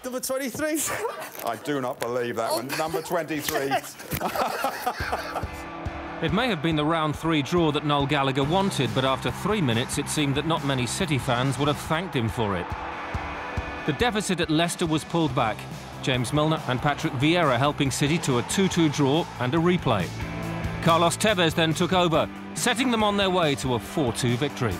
Number 23? I do not believe that one. Number 23. It may have been the round 3 draw that Noel Gallagher wanted, but after 3 minutes it seemed that not many City fans would have thanked him for it. The deficit at Leicester was pulled back. James Milner and Patrick Vieira helping City to a 2-2 draw and a replay. Carlos Tevez then took over, setting them on their way to a 4-2 victory.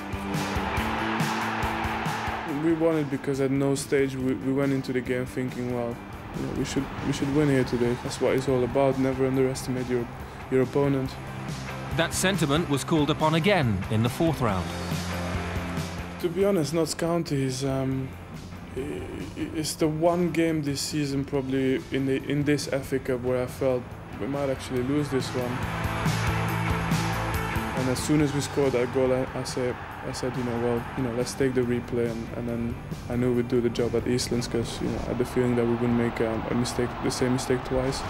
We won it because at no stage we went into the game thinking, well, you know, we should win here today. That's what it's all about. Never underestimate your opponent. That sentiment was called upon again in the 4th round. To be honest, Notts County is it's the one game this season probably in this FA Cup where I felt we might actually lose this one. And as soon as we scored that goal, I said, you know, well, you know, let's take the replay, and then I knew we'd do the job at Eastlands because, you know, I had the feeling that we wouldn't make the same mistake twice.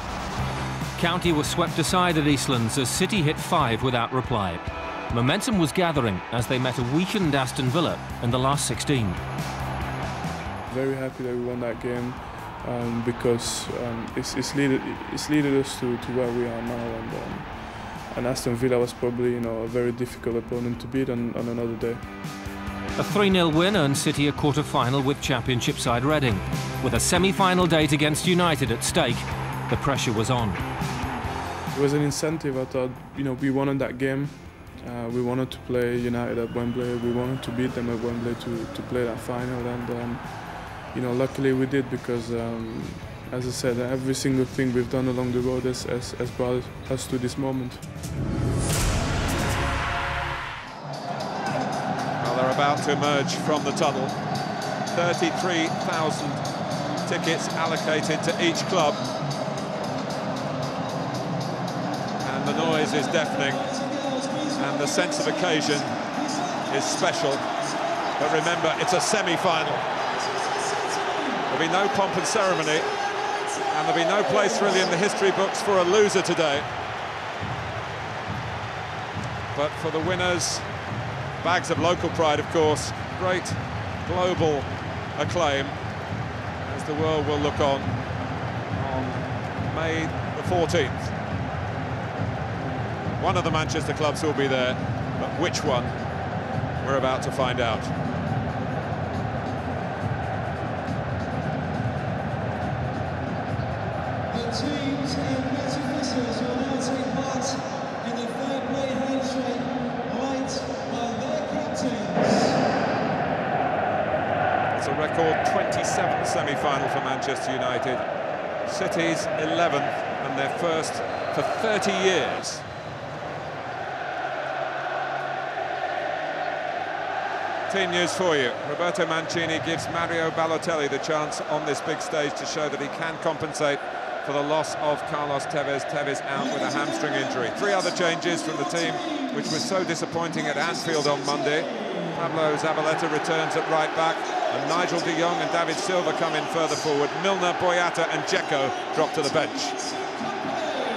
County was swept aside at Eastlands as City hit 5 without reply. Momentum was gathering as they met a weakened Aston Villa in the last 16. Very happy that we won that game because it's leaded us to where we are now, and Aston Villa was probably, you know, a very difficult opponent to beat on another day. A 3-0 win earned City a quarter-final with Championship side Reading. With a semi-final date against United at stake, the pressure was on. It was an incentive. I thought, you know, we wanted that game. We wanted to play United at Wembley. We wanted to beat them at Wembley to play that final, and you know, luckily we did because, as I said, every single thing we've done along the road has brought us to this moment. Well, they're about to emerge from the tunnel. 33,000 tickets allocated to each club. And the noise is deafening. And the sense of occasion is special. But remember, it's a semi-final. There'll be no pomp and ceremony, and there'll be no place really in the history books for a loser today. But for the winners, bags of local pride, of course, great global acclaim as the world will look on May the 14th. One of the Manchester clubs will be there, but which one, we're about to find out. Teams and match officials will now take part in the fair play handshake led by their captains. It's a record 27th semi-final for Manchester United. City's 11th and their first for 30 years. Team news for you. Roberto Mancini gives Mario Balotelli the chance on this big stage to show that he can compensate for the loss of Carlos Tevez. Tevez out with a hamstring injury. 3 other changes from the team, which was so disappointing at Anfield on Monday. Pablo Zabaleta returns at right back, and Nigel de Jong and David Silva come in further forward. Milner, Boyata and Dzeko drop to the bench.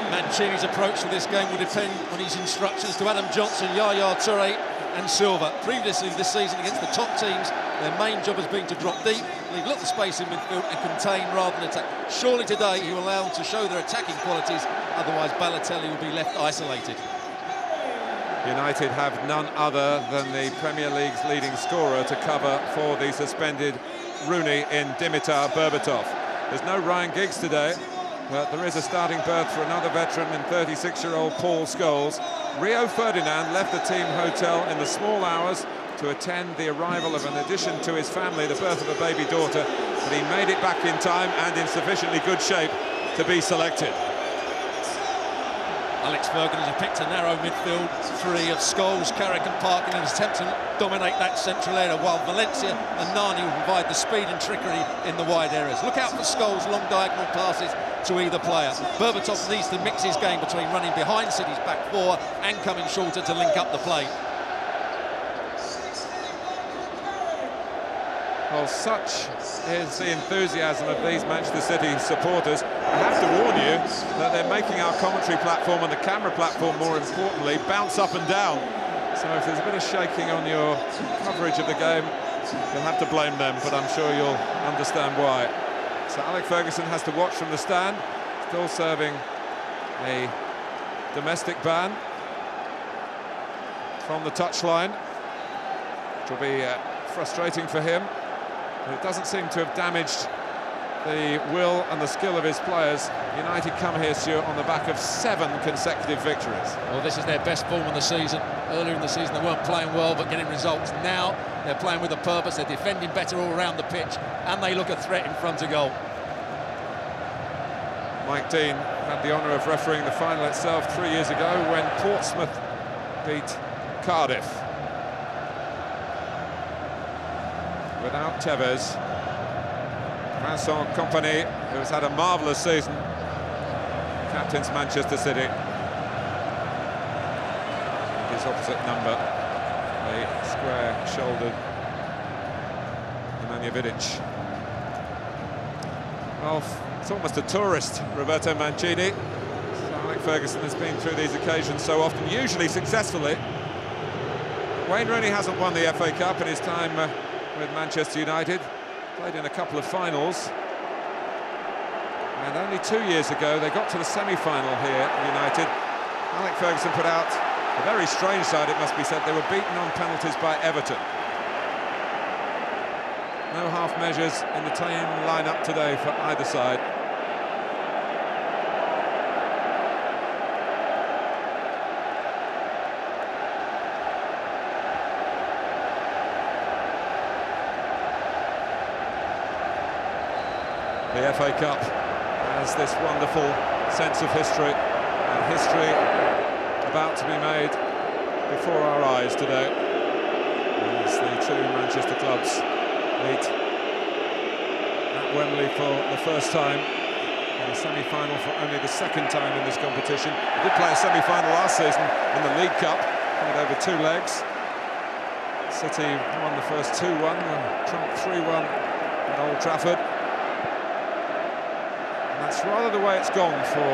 Mancini's approach to this game will depend on his instructions to Adam Johnson, Yaya Toure and Silva. Previously this season against the top teams, their main job has been to drop deep, leave little space in midfield and contain rather than attack. Surely today he will allow them to show their attacking qualities, otherwise Balotelli will be left isolated. United have none other than the Premier League's leading scorer to cover for the suspended Rooney in Dimitar Berbatov. There's no Ryan Giggs today, but there is a starting berth for another veteran in 36-year-old Paul Scholes. Rio Ferdinand left the team hotel in the small hours to attend the arrival of an addition to his family, the birth of a baby daughter, but he made it back in time and in sufficiently good shape to be selected. Alex Ferguson has picked a narrow midfield 3 of Scholes, Carrick and Park in an attempt to dominate that central area, while Valencia and Nani will provide the speed and trickery in the wide areas. Look out for Scholes' long diagonal passes to either player. Berbatov needs to mix his game between running behind City's back 4 and coming shorter to link up the play. Well, such is the enthusiasm of these Manchester City supporters. I have to warn you that they're making our commentary platform and the camera platform, more importantly, bounce up and down. So if there's a bit of shaking on your coverage of the game, you'll have to blame them, but I'm sure you'll understand why. So Alex Ferguson has to watch from the stand, still serving a domestic ban from the touchline, which will be frustrating for him. But it doesn't seem to have damaged the will and the skill of his players. United come here, Stuart, on the back of 7 consecutive victories. Well, this is their best form of the season. Earlier in the season they weren't playing well but getting results. Now they're playing with a purpose, they're defending better all around the pitch, and they look a threat in front of goal. Mike Dean had the honour of refereeing the final itself 3 years ago when Portsmouth beat Cardiff. Without Tevez, Vincent Kompany, who has had a marvellous season, captains Manchester City. His opposite number, a square-shouldered Nemanja Vidic. Well, it's almost a tourist, Roberto Mancini. So Alex Ferguson has been through these occasions so often, usually successfully. Wayne Rooney hasn't won the FA Cup in his time with Manchester United. Played in a couple of finals. And only 2 years ago, they got to the semi-final here at United. Alex Ferguson put out a very strange side, it must be said. They were beaten on penalties by Everton. No half measures in the team line-up today for either side. The FA Cup has this wonderful sense of history, and history about to be made before our eyes today as the 2 Manchester clubs meet at Wembley for the first time in a semi-final for only the 2nd time in this competition. We did play a semi-final last season in the League Cup, played over 2 legs. City won the first 2-1 and trumped 3-1 at Old Trafford. That's rather the way it's gone for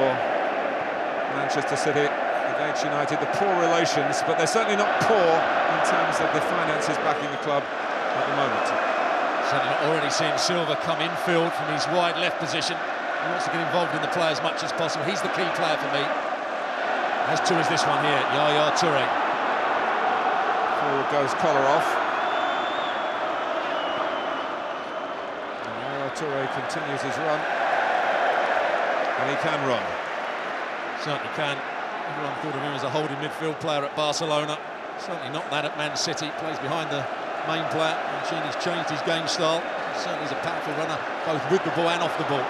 Manchester City against United. The poor relations, but they're certainly not poor in terms of the finances backing the club at the moment. Certainly already seeing Silva come infield from his wide left position. He wants to get involved in the play as much as possible. He's the key player for me. As too is this one here, Yaya Toure. Forward goes Kolarov. And Yaya Toure continues his run. And he can run. Certainly can. Everyone thought of him as a holding midfield player at Barcelona. Certainly not that at Man City. Plays behind the main player. Mancini's changed his game style. Certainly is a powerful runner, both with the ball and off the ball.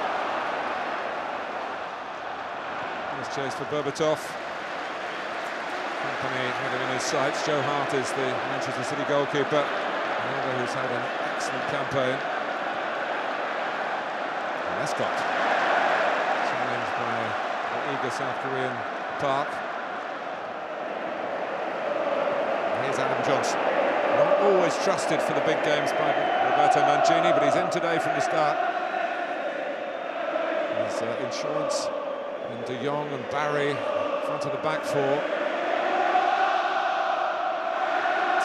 Nice chase for Berbatov. Kompany had him in his sights. Joe Hart is the Manchester City goalkeeper. Another who's had an excellent campaign. And Lescott. Challenged by the eager South Korean Park. And here's Adam Johnson. Not always trusted for the big games by Roberto Mancini, but he's in today from the start. There's insurance and De Jong and Barry in front of the back four.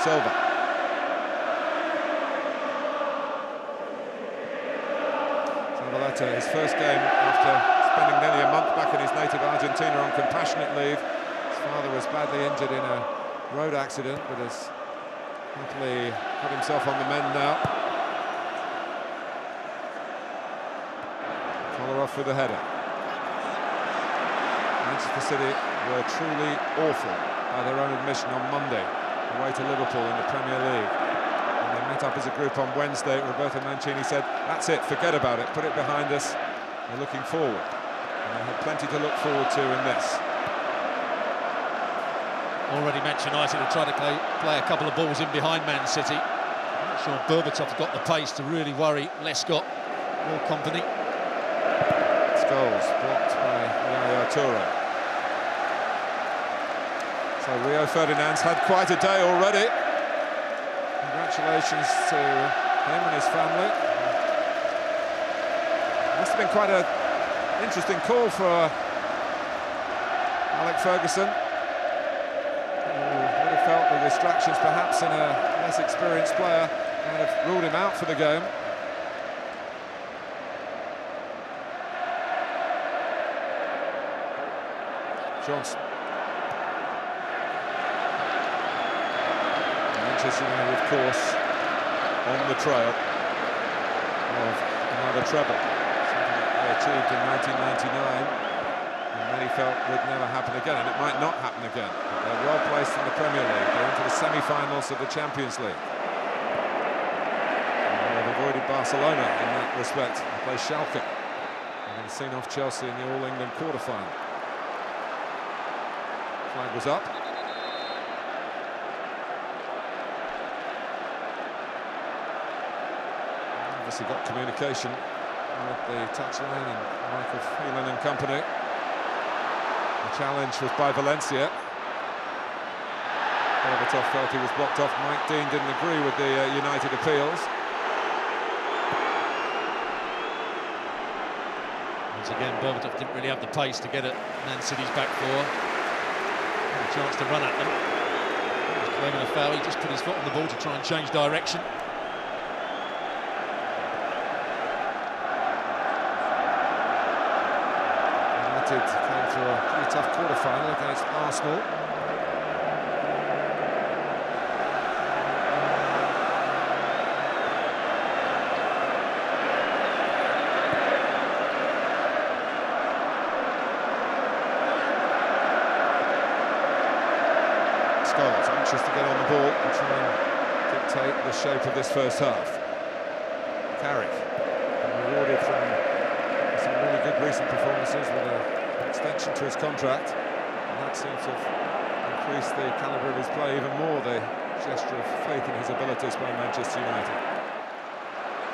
Silva. Zabaleta, his first game after spending nearly a month back in his native Argentina on compassionate leave. His father was badly injured in a road accident, but has happily put himself on the mend now. Kolarov with the header. Manchester City were truly awful by their own admission on Monday, away to Liverpool in the Premier League. And they met up as a group on Wednesday. Roberto Mancini said, that's it, forget about it, put it behind us. We're looking forward. And they had plenty to look forward to in this. Already Manchester United have tried to play a couple of balls in behind Man City. I'm not sure Berbatov's got the pace to really worry Lescott or Kompany. Goals blocked by Yaya Toure. So Rio Ferdinand's had quite a day already. Congratulations to him and his family. Must have been quite an interesting call for Alex Ferguson. Would have felt the distractions perhaps in a less experienced player might have ruled him out for the game. Johnson. Manchester United, of course, on the trail of another treble. Something that they achieved in 1999, and many felt would never happen again, and it might not happen again. But they're well placed in the Premier League. They're into the semi-finals of the Champions League. And they've avoided Barcelona in that respect. They play Schalke, and they've seen off Chelsea in the All-England quarter-final. Flag was up. Obviously got communication with the touchline and Michael Phelan and company. The challenge was by Valencia. Berbatov felt he was blocked off. Mike Dean didn't agree with the United appeals. Once again, Berbatov didn't really have the pace to get at Man City's back four. Had a chance to run at them. He was claiming a foul. He just put his foot on the ball to try and change direction. Came through a pretty tough quarter-final against Arsenal. Scholes anxious to get on the ball and try and dictate the shape of this first half. Carrick rewarded from some really good recent performances with an extension to his contract, and that seems to have increased the calibre of his play even more, the gesture of faith in his abilities by Manchester United.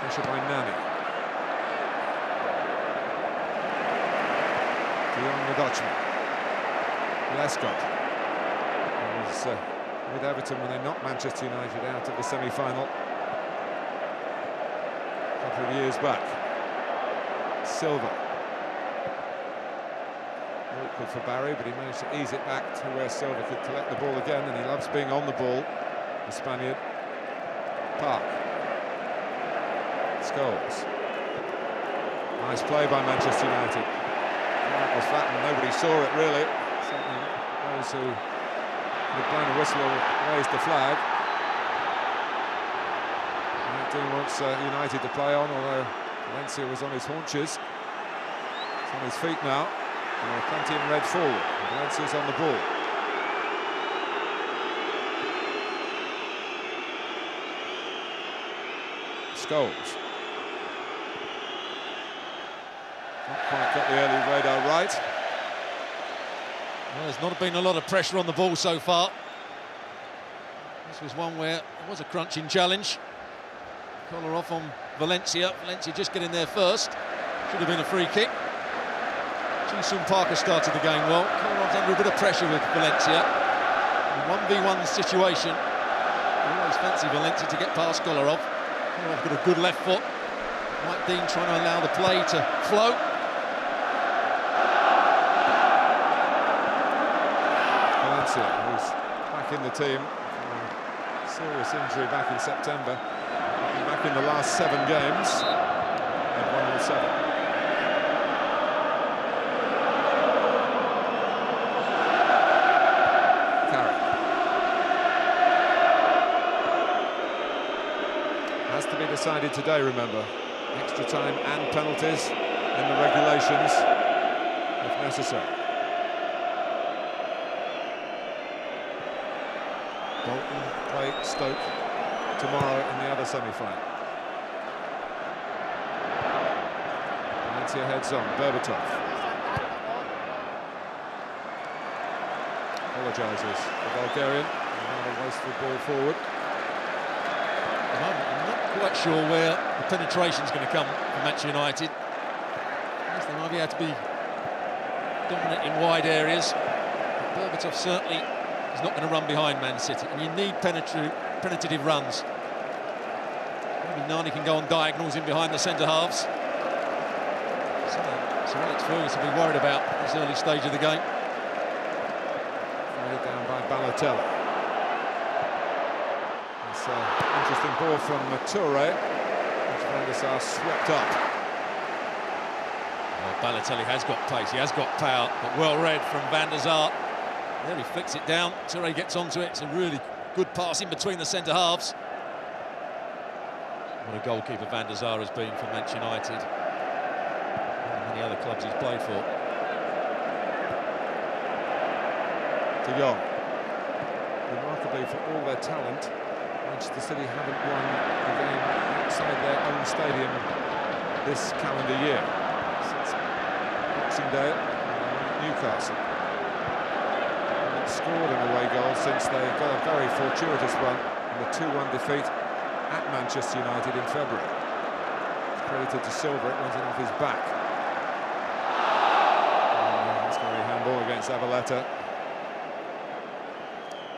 Pressure by Nani. Beyond the Dutchman. Lescott. He was with Everton when they knocked Manchester United out of the semi-final a couple of years back. Silva. Awkward for Barry, but he managed to ease it back to where Silva could collect the ball again, and he loves being on the ball, the Spaniard. Park. Scholes. Nice play by Manchester United. It was flat and nobody saw it really. Certainly those who had blown a whistle or raised the flag. Dean wants United to play on, although Valencia was on his haunches. He's on his feet now. And there are plenty in red forward. Valencia's on the ball. Scholes. Not quite got the early radar right. Well, there's not been a lot of pressure on the ball so far. This was one where there was a crunching challenge. Collar off on Valencia. Valencia just getting there first. Should have been a free kick. Jisung Parker started the game well. Kollarov's under a bit of pressure with Valencia. In a 1v1 situation, you always fancy Valencia to get past Kollarov. Kollarov's got a good left foot. Mike Dean trying to allow the play to flow. Valencia, who's back in the team. Serious injury back in September. Back in the last 7 games. And 1-7. Has to be decided today, remember. Extra time and penalties in the regulations, if necessary. Bolton play Stoke tomorrow in the other semi-final. Valencia heads on. Berbatov apologises the Bulgarian. Another wasteful ball forward. I'm not quite sure where the penetration is going to come for Manchester United. Yes, they might be able to be dominant in wide areas. But Berbatov certainly is not going to run behind Man City, and you need penetrative runs. Maybe Nani can go on diagonals in behind the centre halves. So Alex Ferguson will be worried about this early stage of the game. Laid down by Balotelli. Interesting ball from Toure, which Van der Sar swept up. Well, Balotelli has got pace, he has got power, but well read from Van der Sar. There he flicks it down, Touré gets onto it. It's a really good pass in between the centre halves. What a goalkeeper Van der Sar has been for Manchester United. And many other clubs he's played for. De Jong. Remarkably, for all their talent, Manchester City haven't won a game outside their own stadium this calendar year. Since Boxing Day at Newcastle. They haven't scored an away goal since they got a very fortuitous run in the 2-1 defeat at Manchester United in February. Credited to Silva, it went in off his back. It's going to be a handball against Zabaleta.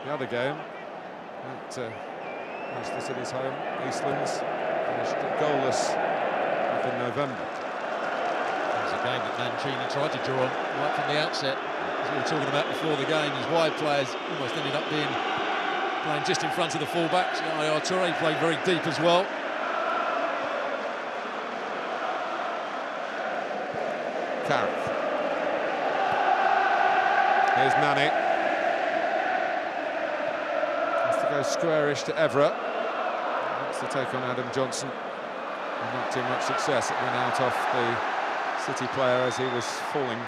The other game at Manchester City's home, Eastlands, finished goalless back in November. It was a game that Mancini tried to draw on right from the outset. As we were talking about before the game, his wide players almost ended up playing just in front of the fullbacks. Yaya Touré played very deep as well. Carrick. Here's Nani. Go squarish to Evra. That's the take on Adam Johnson. And not too much success. It went out off the City player as he was falling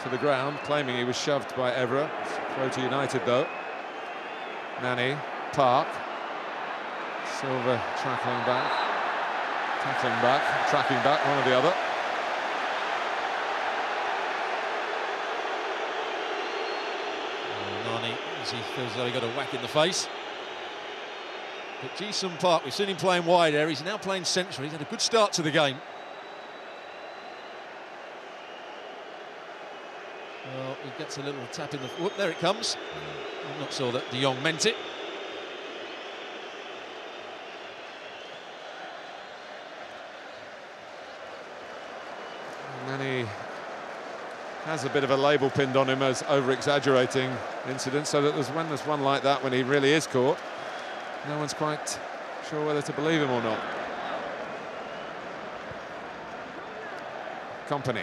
to the ground, claiming he was shoved by Evra. Throw to United though. Nani, Park. Silva tackling back, tracking back, one or the other. Nani, as he feels as though he got a whack in the face. But Ji-sung Park, we've seen him playing wide there, he's now playing central. He's had a good start to the game. Well, he gets a little tap in the... Whoop, there it comes. I'm not sure that De Jong meant it. And then he has a bit of a label pinned on him as over-exaggerating incidents, so that when there's one like that, when he really is caught, no one's quite sure whether to believe him or not. Company.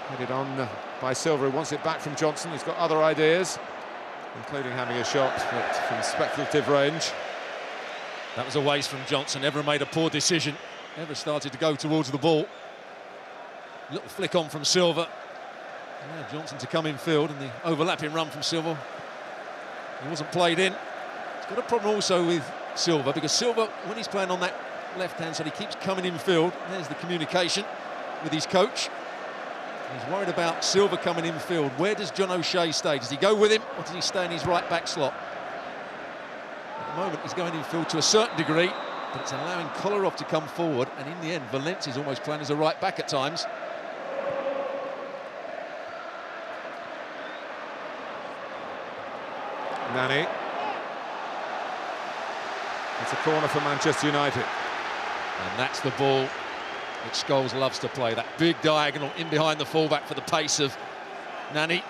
Headed on by Silva, who wants it back from Johnson. He's got other ideas, including having a shot, but from speculative range. That was a waste from Johnson. Evra made a poor decision. Evra started to go towards the ball. Little flick on from Silva. Yeah, Johnson to come in field, and the overlapping run from Silva. He wasn't played in. He's got a problem also with Silva, because Silva, when he's playing on that left-hand side, he keeps coming in field. There's the communication with his coach. He's worried about Silva coming in field. Where does John O'Shea stay? Does he go with him, or does he stay in his right-back slot? At the moment, he's going in field to a certain degree, but it's allowing Kolarov to come forward, and in the end, Valencia's almost playing as a right-back at times. Nani. It's a corner for Manchester United. And that's the ball that Scholes loves to play. That big diagonal in behind the fullback for the pace of Nani.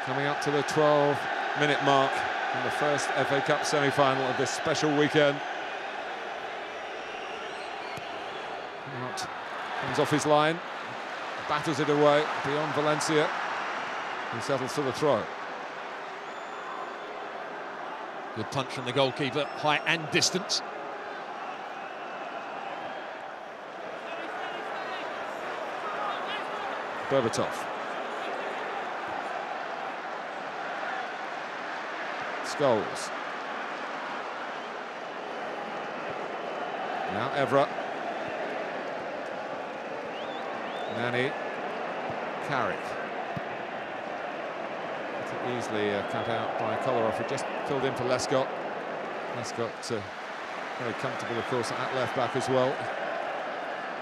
Coming up to the 12-minute mark in the first FA Cup semi-final of this special weekend. Out, comes off his line, batters it away beyond Valencia. He settles for the throw. Good punch from the goalkeeper, height and distance. Berbatov. Scholes. Now Evra. Nani. Carrick. Easily cut out by Kolarov, who just filled in for Lescott. Lescott very comfortable, of course, at left-back as well.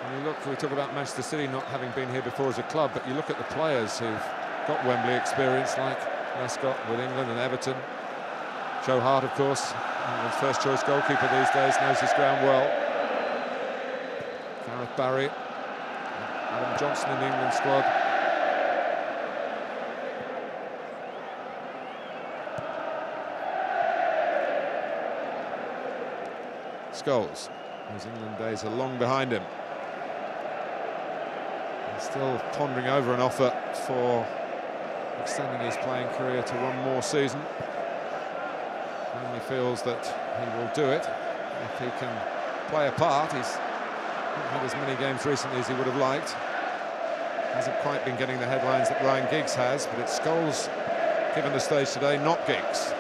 And you look, we talk about Manchester City not having been here before as a club, but you look at the players who've got Wembley experience, like Lescott with England and Everton. Joe Hart, of course, England's first-choice goalkeeper these days, knows his ground well. Gareth Barry, Adam Johnson in the England squad. Scholes. His England days are long behind him. He's still pondering over an offer for extending his playing career to one more season. He only feels that he will do it if he can play a part. He's not had as many games recently as he would have liked. Hasn't quite been getting the headlines that Ryan Giggs has, but it's Scholes given the stage today, not Giggs.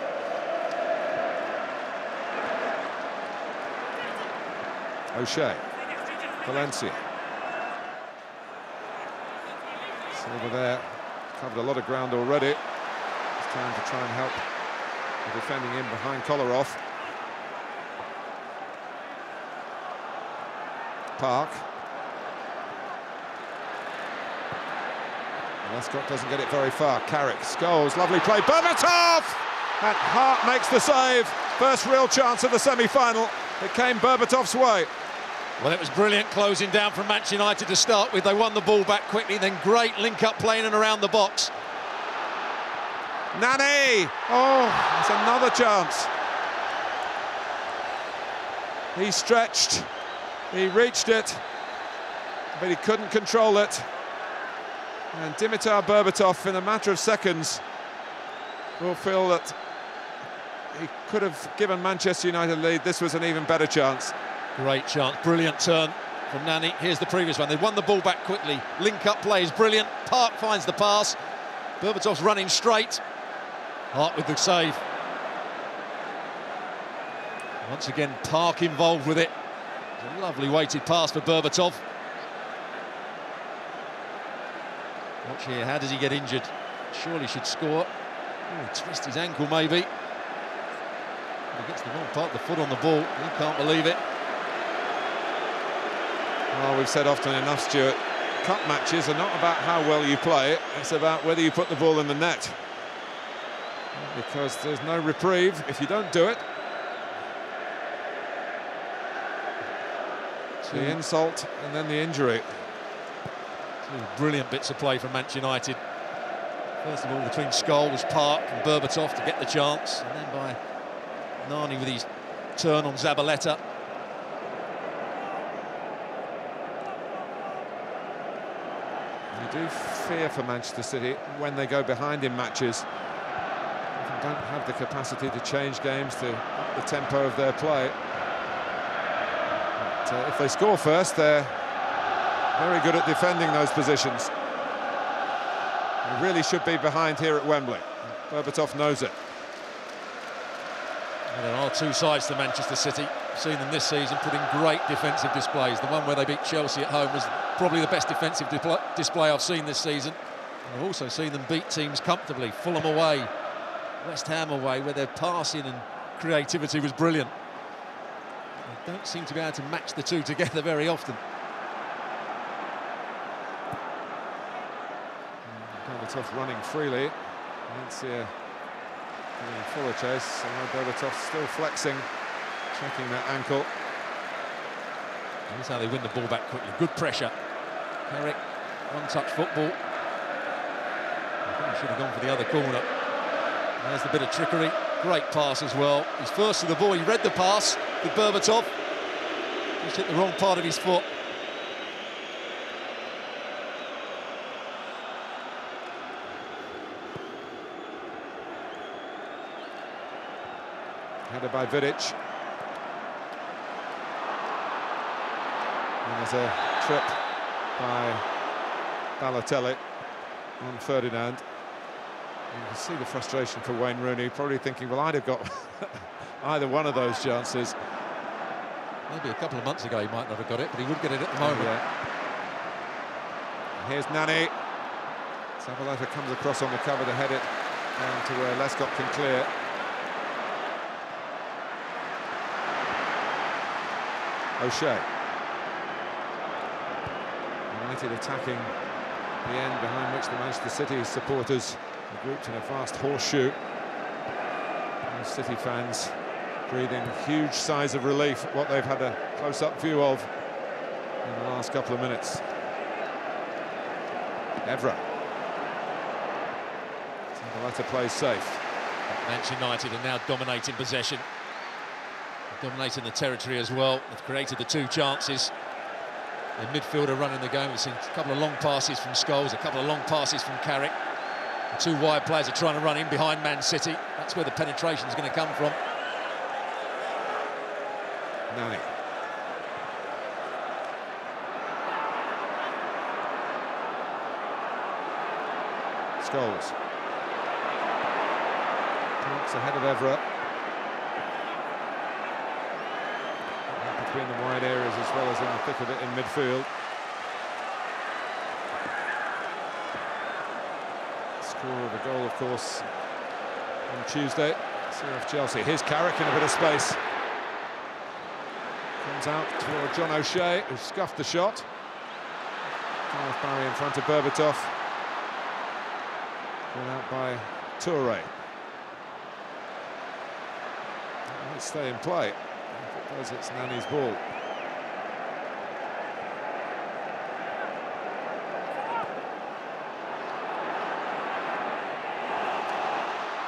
O'Shea, Valencia. Silva there, covered a lot of ground already. It's time to try and help the defending in behind Kolarov. Park. Lescott doesn't get it very far. Carrick, Scholes, lovely play. Berbatov! And Hart makes the save. First real chance of the semi-final. It came Berbatov's way. Well, it was brilliant closing down from Manchester United to start with. They won the ball back quickly, then great link-up playing and around the box. Nani! Oh, it's another chance. He stretched, he reached it, but he couldn't control it. And Dimitar Berbatov, in a matter of seconds, will feel that he could have given Manchester United a lead. This was an even better chance. Great chance, brilliant turn from Nani. Here's the previous one. They won the ball back quickly. Link-up play is brilliant. Park finds the pass. Berbatov's running straight. Hart with the save. Once again, Park involved with it. It's a lovely weighted pass for Berbatov. Watch here, how does he get injured? Surely should score. Ooh, twist his ankle maybe. He gets the wrong part of the foot on the ball. He can't believe it. Well, we've said often enough, Stuart, cup matches are not about how well you play it, it's about whether you put the ball in the net. Because there's no reprieve if you don't do it. The insult and then the injury. Two brilliant bits of play from Manchester United. First of all, between Scholes, Park and Berbatov to get the chance, and then by Nani with his turn on Zabaleta. You do fear for Manchester City when they go behind in matches. They don't have the capacity to change games to up the tempo of their play. But if they score first, they're very good at defending those positions. They really should be behind here at Wembley. Berbatov knows it. And there are two sides to Manchester City. I've seen them this season put in great defensive displays. The one where they beat Chelsea at home was probably the best defensive display I've seen this season. And I've also seen them beat teams comfortably. Fulham away, West Ham away, where their passing and creativity was brilliant. They don't seem to be able to match the two together very often. Berbatov running freely. Valencia getting fuller chase. Berbatov still flexing, checking that ankle. Here's how they win the ball back quickly. Good pressure. Carrick, one-touch football. I think he should have gone for the other corner. There's the bit of trickery. Great pass as well. He's first to the ball. He read the pass with Berbatov. Just hit the wrong part of his foot. Headed by Vidic. And there's a trip by Balotelli on Ferdinand. You can see the frustration for Wayne Rooney, probably thinking, well, I'd have got either one of those chances. Maybe a couple of months ago he might not have got it, but he would get it at the moment. Yeah. Here's Nani. Zabaleta comes across on the cover to head it down to where Lescott can clear. O'Shea. United attacking the end behind which the Manchester City supporters are grouped in a vast horseshoe. And City fans breathing huge sighs of relief at what they've had a close-up view of in the last couple of minutes. Evra. Zabaleta plays safe. Manchester United are now dominating possession. dominating the territory as well. They've created the 2 chances. The midfielder running the game. We've seen a couple of long passes from Scholes, a couple of long passes from Carrick. The 2 wide players are trying to run in behind Man City. That's where the penetration is going to come from. Nani. Scholes. Parks ahead of Evra. Between the wide areas as well as in the thick of it in midfield. Scorer of a goal, of course, on Tuesday. CF Chelsea. Here's Carrick in a bit of space. Comes out toward John O'Shea, who scuffed the shot. Gareth Barry in front of Berbatov. Brought out by Toure. It might stay in play. If it does, it's Nani's ball.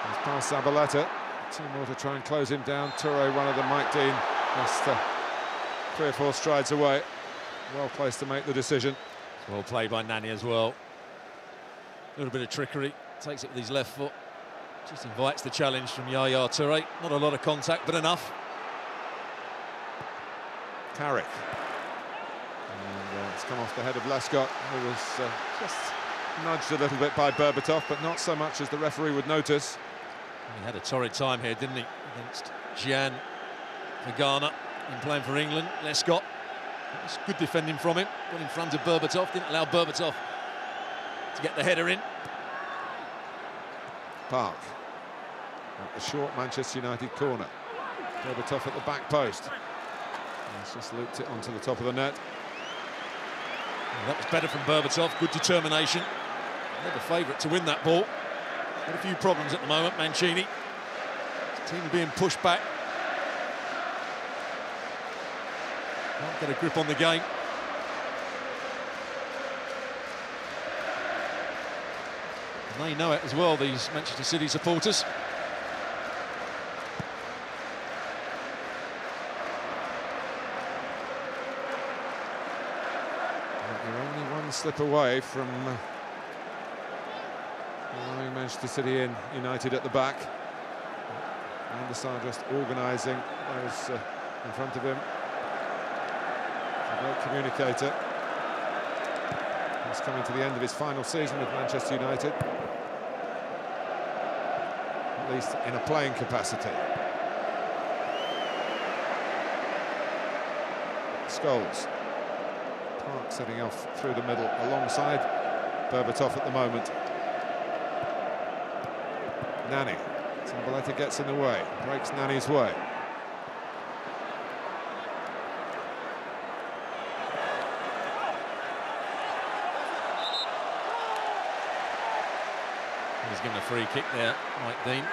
He's past Zabaleta. 2 more to try and close him down. Toure, one of them, Mike Dean, just 3 or 4 strides away. Well placed to make the decision. Well played by Nani as well. A little bit of trickery. Takes it with his left foot. Just invites the challenge from Yaya Toure. Not a lot of contact, but enough. Carrick. And it's come off the head of Lescott, who was just nudged a little bit by Berbatov, but not so much as the referee would notice. He had a torrid time here, didn't he? Against Gian for Ghana in playing for England. Lescott. It's good defending from him. Got in front of Berbatov. Didn't allow Berbatov to get the header in. Park at the short Manchester United corner. Berbatov at the back post. He's just looped it onto the top of the net. Well, that was better from Berbatov. Good determination. Never favourite to win that ball. Got a few problems at the moment, Mancini. His team are being pushed back. Can't get a grip on the game. And they know it as well, these Manchester City supporters. You're only one slip away from allowing Manchester City in. United at the back. Van der Sar just organising those in front of him. A great communicator. He's coming to the end of his final season with Manchester United. At least in a playing capacity. Scholes. Park setting off through the middle alongside Berbatov at the moment. Nani. Zabaleta gets in the way, breaks Nani's way. He's given a free kick there, Mike Dean.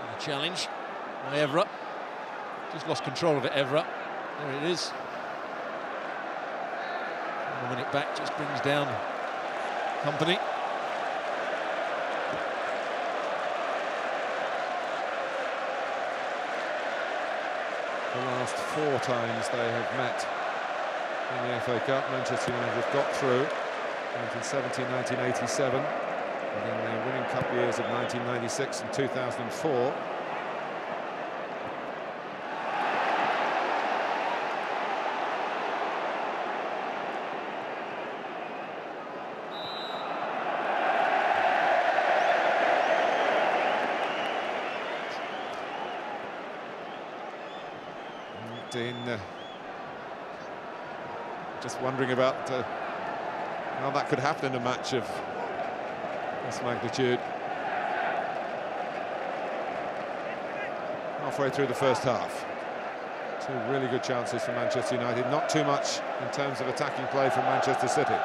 And a challenge by Evra. Just lost control of it, Evra. There it is. 1 minute back, just brings down Company. The last 4 times they have met in the FA Cup, Manchester United have got through. 1970, 1987, and in the winning cup years of 1996 and 2004. Dean just wondering about how that could happen in a match of this magnitude. Halfway through the first half. 2 really good chances for Manchester United, not too much in terms of attacking play from Manchester City.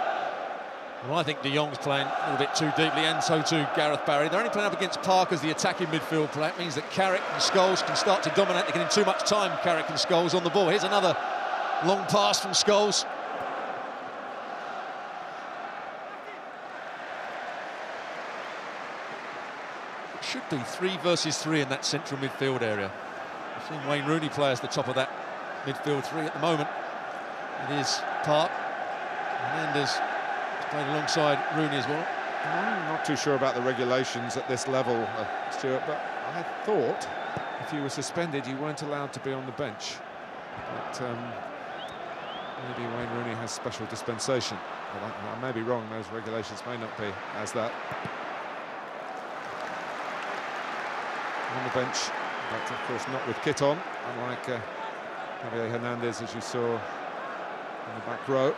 Well, I think De Jong's playing a little bit too deeply, and so too Gareth Barry. They're only playing up against Park as the attacking midfield player. It means that Carrick and Scholes can start to dominate. They're getting too much time, Carrick and Scholes, on the ball. Here's another long pass from Scholes. It should be 3 versus 3 in that central midfield area. Seeing Wayne Rooney play as the top of that midfield three at the moment. It is Park. Hernandez playing alongside Rooney as well. I'm not too sure about the regulations at this level, Stuart, but I thought if you were suspended, you weren't allowed to be on the bench. But maybe Wayne Rooney has special dispensation. But I may be wrong, those regulations may not be as that. On the bench, but of course not with kit on, unlike Javier Hernandez, as you saw in the back row.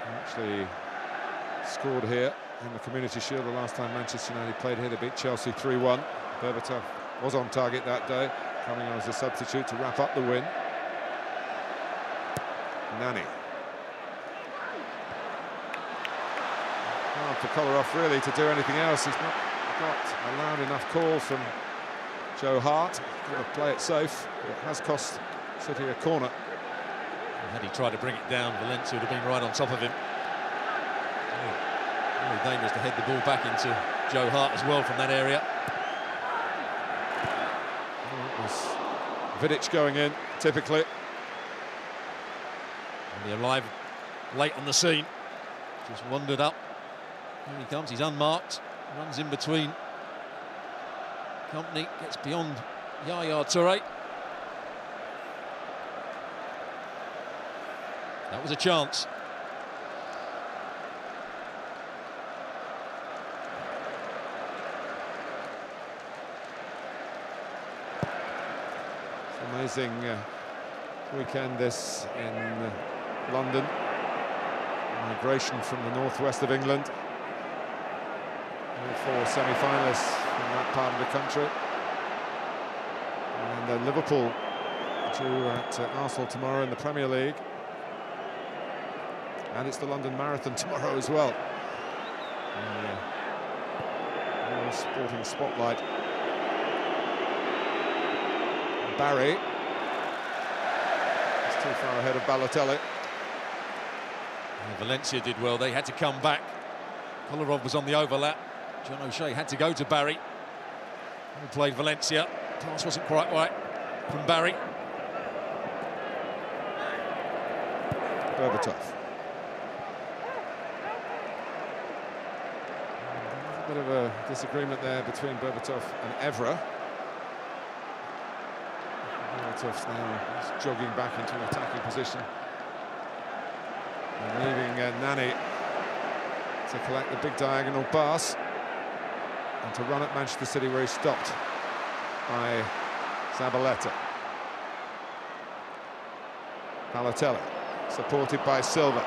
He actually scored here in the Community Shield the last time Manchester United played here. They beat Chelsea 3-1. Berbatov was on target that day, coming on as a substitute to wrap up the win. Nani. Hard for Kolarov really to do anything else. He's not got a loud enough call from Joe Hart. Got to play it safe. It has cost City a corner. Had he tried to bring it down, Valencia would have been right on top of him. Really dangerous to head the ball back into Joe Hart as well from that area. It was Vidic going in, typically. And he arrived late on the scene. Just wandered up. Here he comes, he's unmarked. Runs in between. Company gets beyond Yaya Toure. That was a chance. It's an amazing weekend this in London. Migration from the northwest of England. All four semi-finalists from that part of the country. And Liverpool due at Arsenal tomorrow in the Premier League. And it's the London Marathon tomorrow as well. Royal Sporting Spotlight. Barry is too far ahead of Balotelli. And Valencia did well, they had to come back. Kolarov was on the overlap. John O'Shea had to go to Barry, who played Valencia. Pass wasn't quite right from Barry. Berbatov. A bit of a disagreement there between Berbatov and Evra. Berbatov's now jogging back into an attacking position. And leaving Nani to collect the big diagonal pass. And to run at Manchester City where he stopped by Zabaleta. Balotelli, supported by Silva.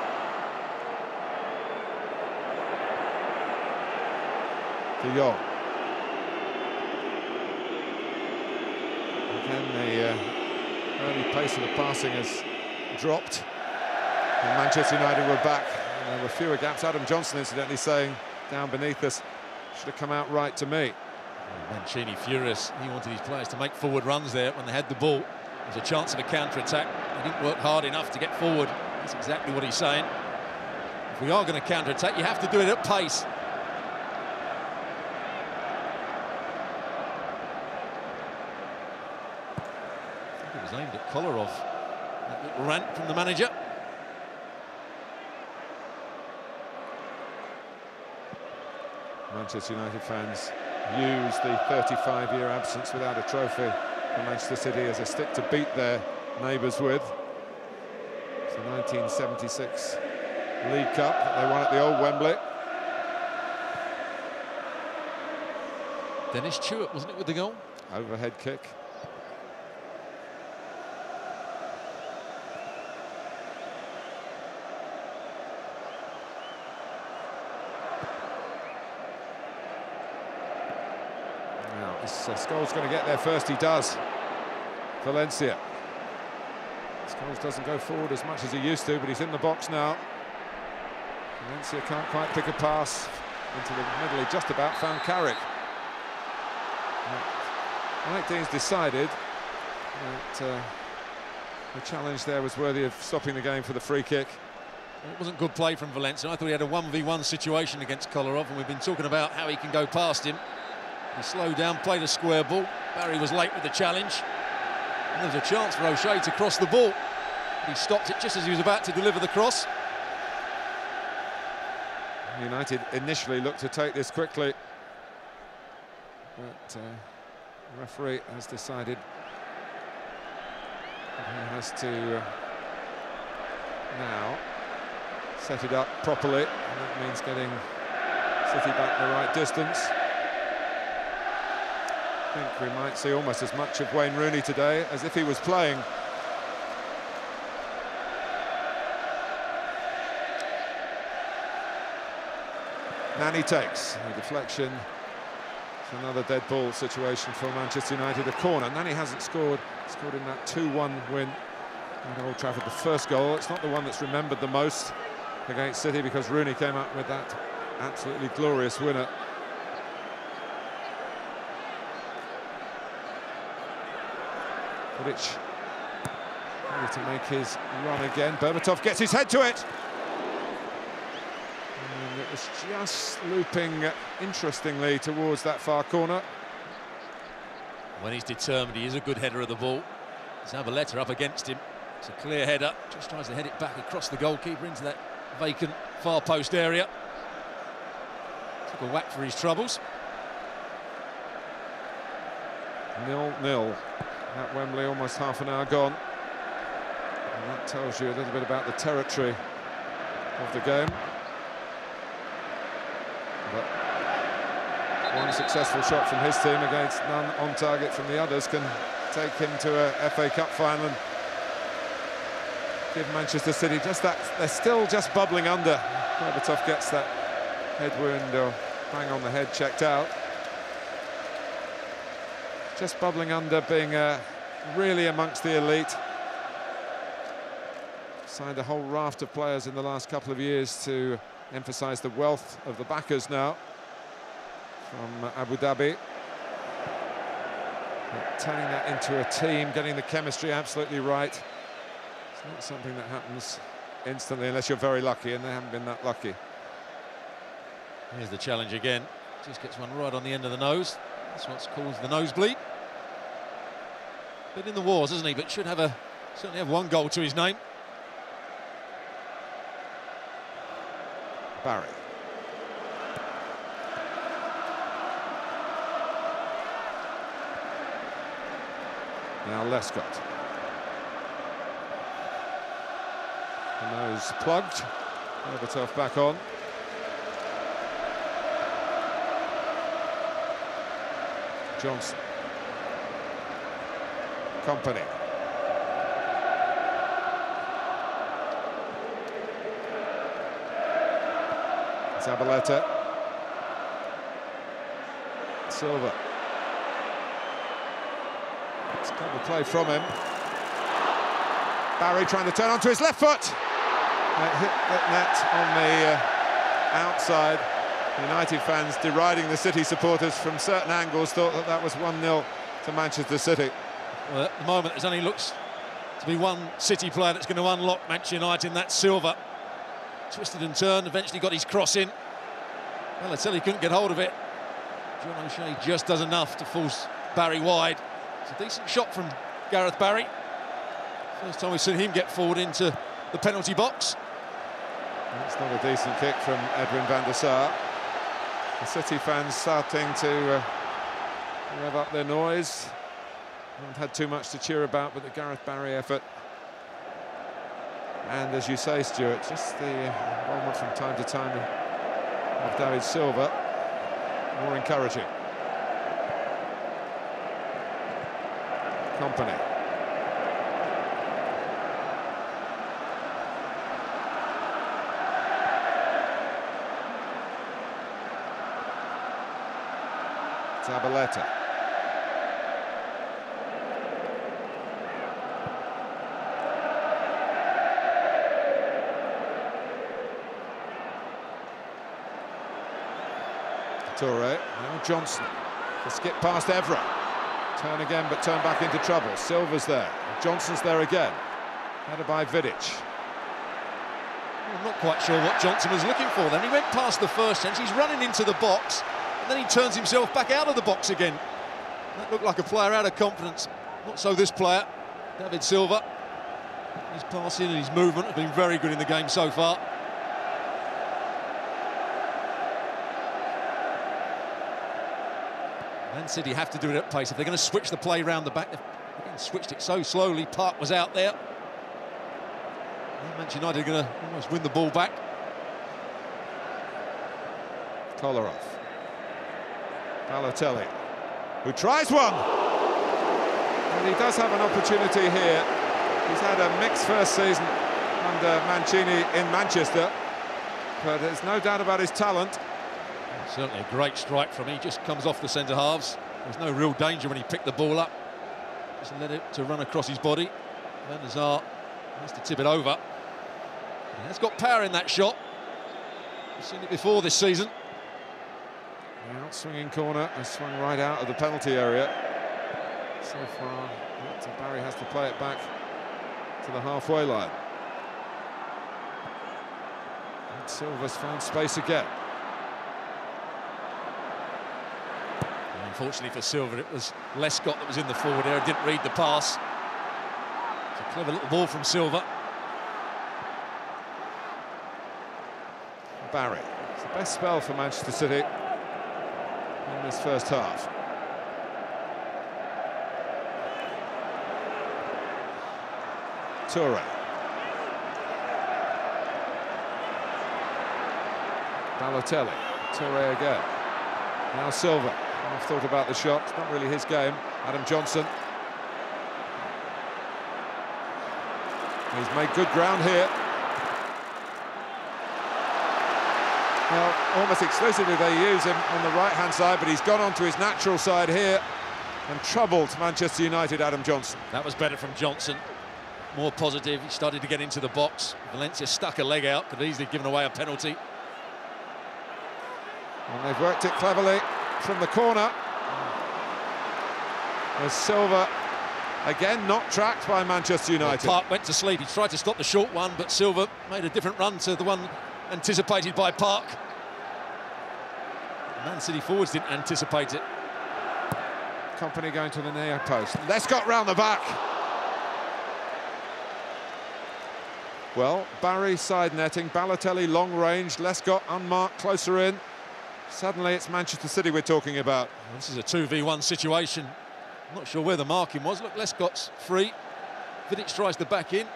De Jong. Again, the early pace of the passing has dropped. And Manchester United were back. And there were fewer gaps. Adam Johnson, incidentally, saying down beneath us, should have come out right to me. Mancini furious. He wanted his players to make forward runs there when they had the ball. There was a chance of a counter-attack. They didn't work hard enough to get forward. That's exactly what he's saying. If we are going to counter-attack, you have to do it at pace. I think it was aimed at Kolarov. That little rant from the manager. Manchester United fans use the 35-year absence without a trophy for Manchester City as a stick to beat their neighbours with. It's the 1976 League Cup that they won at the old Wembley. Dennis Chewett, wasn't it, with the goal? Overhead kick. Scholes going to get there first, he does. Valencia. Scholes doesn't go forward as much as he used to, but he's in the box now. Valencia can't quite pick a pass into the middle. He just about found Carrick. Mike Dean's decided that the challenge there was worthy of stopping the game for the free kick. It wasn't good play from Valencia. I thought he had a 1v1 situation against Kolarov, and we've been talking about how he can go past him. He slowed down, played a square ball. Barry was late with the challenge. And there was a chance for O'Shea to cross the ball. He stopped it just as he was about to deliver the cross. United initially looked to take this quickly, but the referee has decided that he has to now set it up properly, and that means getting City back the right distance. I think we might see almost as much of Wayne Rooney today as if he was playing. Nani takes a deflection. It's another dead ball situation for Manchester United, a corner. Nani hasn't scored in that 2-1 win at Old Trafford, the first goal. It's not the one that's remembered the most against City because Rooney came up with that absolutely glorious winner. Vidic ready to make his run again. Berbatov gets his head to it. And it was just looping interestingly towards that far corner. When he's determined, he is a good header of the ball. Zabaleta up against him. It's a clear header. Just tries to head it back across the goalkeeper into that vacant far post area. Took a whack for his troubles. 0-0 at Wembley, almost half an hour gone. And that tells you a little bit about the territory of the game. But one successful shot from his team against none on target from the others can take him to a FA Cup final and give Manchester City just that. They're still just bubbling under. Berbatov gets that head wound or bang on the head checked out. Just bubbling under, being really amongst the elite. Signed a whole raft of players in the last couple of years to emphasise the wealth of the backers now from Abu Dhabi. But turning that into a team, getting the chemistry absolutely right. It's not something that happens instantly unless you're very lucky, and they haven't been that lucky. Here's the challenge again. Just gets one right on the end of the nose. That's what's called the nosebleed. Been in the wars, hasn't he? But should have certainly have one goal to his name. Barry. Now Lescott. The nose plugged. Berbatov back on. Johnson. Company. Zabaleta. Silva. It's got the play from him. Barry trying to turn onto his left foot. It hit the net on the outside. United fans deriding the City supporters from certain angles thought that that was 1-0 to Manchester City. Well, at the moment, there's only looks to be one City player that's going to unlock Manchester United, and that's Silva. Twisted and turned, eventually got his cross in. Well, I tell you, he couldn't get hold of it. John O'Shea just does enough to force Barry wide. It's a decent shot from Gareth Barry. First time we've seen him get forward into the penalty box. That's not a decent kick from Edwin van der Sar. The City fans starting to rev up their noise. Haven't had too much to cheer about with the Gareth Barry effort. And as you say, Stuart, just the involvement from time to time of David Silva, more encouraging. Company. Zabaleta. Toure, now Johnson. To skip past Evra. Turn again, but turn back into trouble. Silva's there. Johnson's there again. Headed by Vidic. I'm not quite sure what Johnson was looking for then. He went past the first chance. He's running into the box. and then he turns himself back out of the box again. That looked like a player out of confidence. Not so this player, David Silva. His passing and his movement have been very good in the game so far. Man City have to do it at pace. If they're going to switch the play round the back, they've again switched it so slowly. Park was out there. Manchester United are going to almost win the ball back. Kolarov. Balotelli, who tries one. And he does have an opportunity here. He's had a mixed first season under Mancini in Manchester, but there's no doubt about his talent. Certainly a great strike from him. He just comes off the centre halves. There's no real danger when he picked the ball up. Just let it to run across his body. Van der Sar has to tip it over. He has got power in that shot. We've seen it before this season. The out-swinging corner has swung right out of the penalty area. So far, Barry has to play it back to the halfway line. And Silva's found space again. Unfortunately for Silva, it was Lescott that was in the forward area, didn't read the pass. It's a clever little ball from Silva. Barry. It's the best spell for Manchester City in this first half. Toure. Balotelli. Toure again. Now Silva. I've thought about the shot. It's not really his game. Adam Johnson. He's made good ground here. Well, almost exclusively they use him on the right-hand side, but he's gone onto his natural side here and troubled Manchester United, Adam Johnson. That was better from Johnson. More positive. He started to get into the box. Valencia stuck a leg out, could have easily given away a penalty. And they've worked it cleverly from the corner. As Silva, again, not tracked by Manchester United. Well, Park went to sleep. He tried to stop the short one, but Silva made a different run to the one anticipated by Park. Man City forwards didn't anticipate it. Company going to the near post. Lescott round the back. Well, Barry side netting, Balotelli long range, Lescott unmarked closer in. Suddenly it's Manchester City we're talking about. This is a 2v1 situation. I'm not sure where the marking was. Look, Lescott's free. Vidic tries to back in.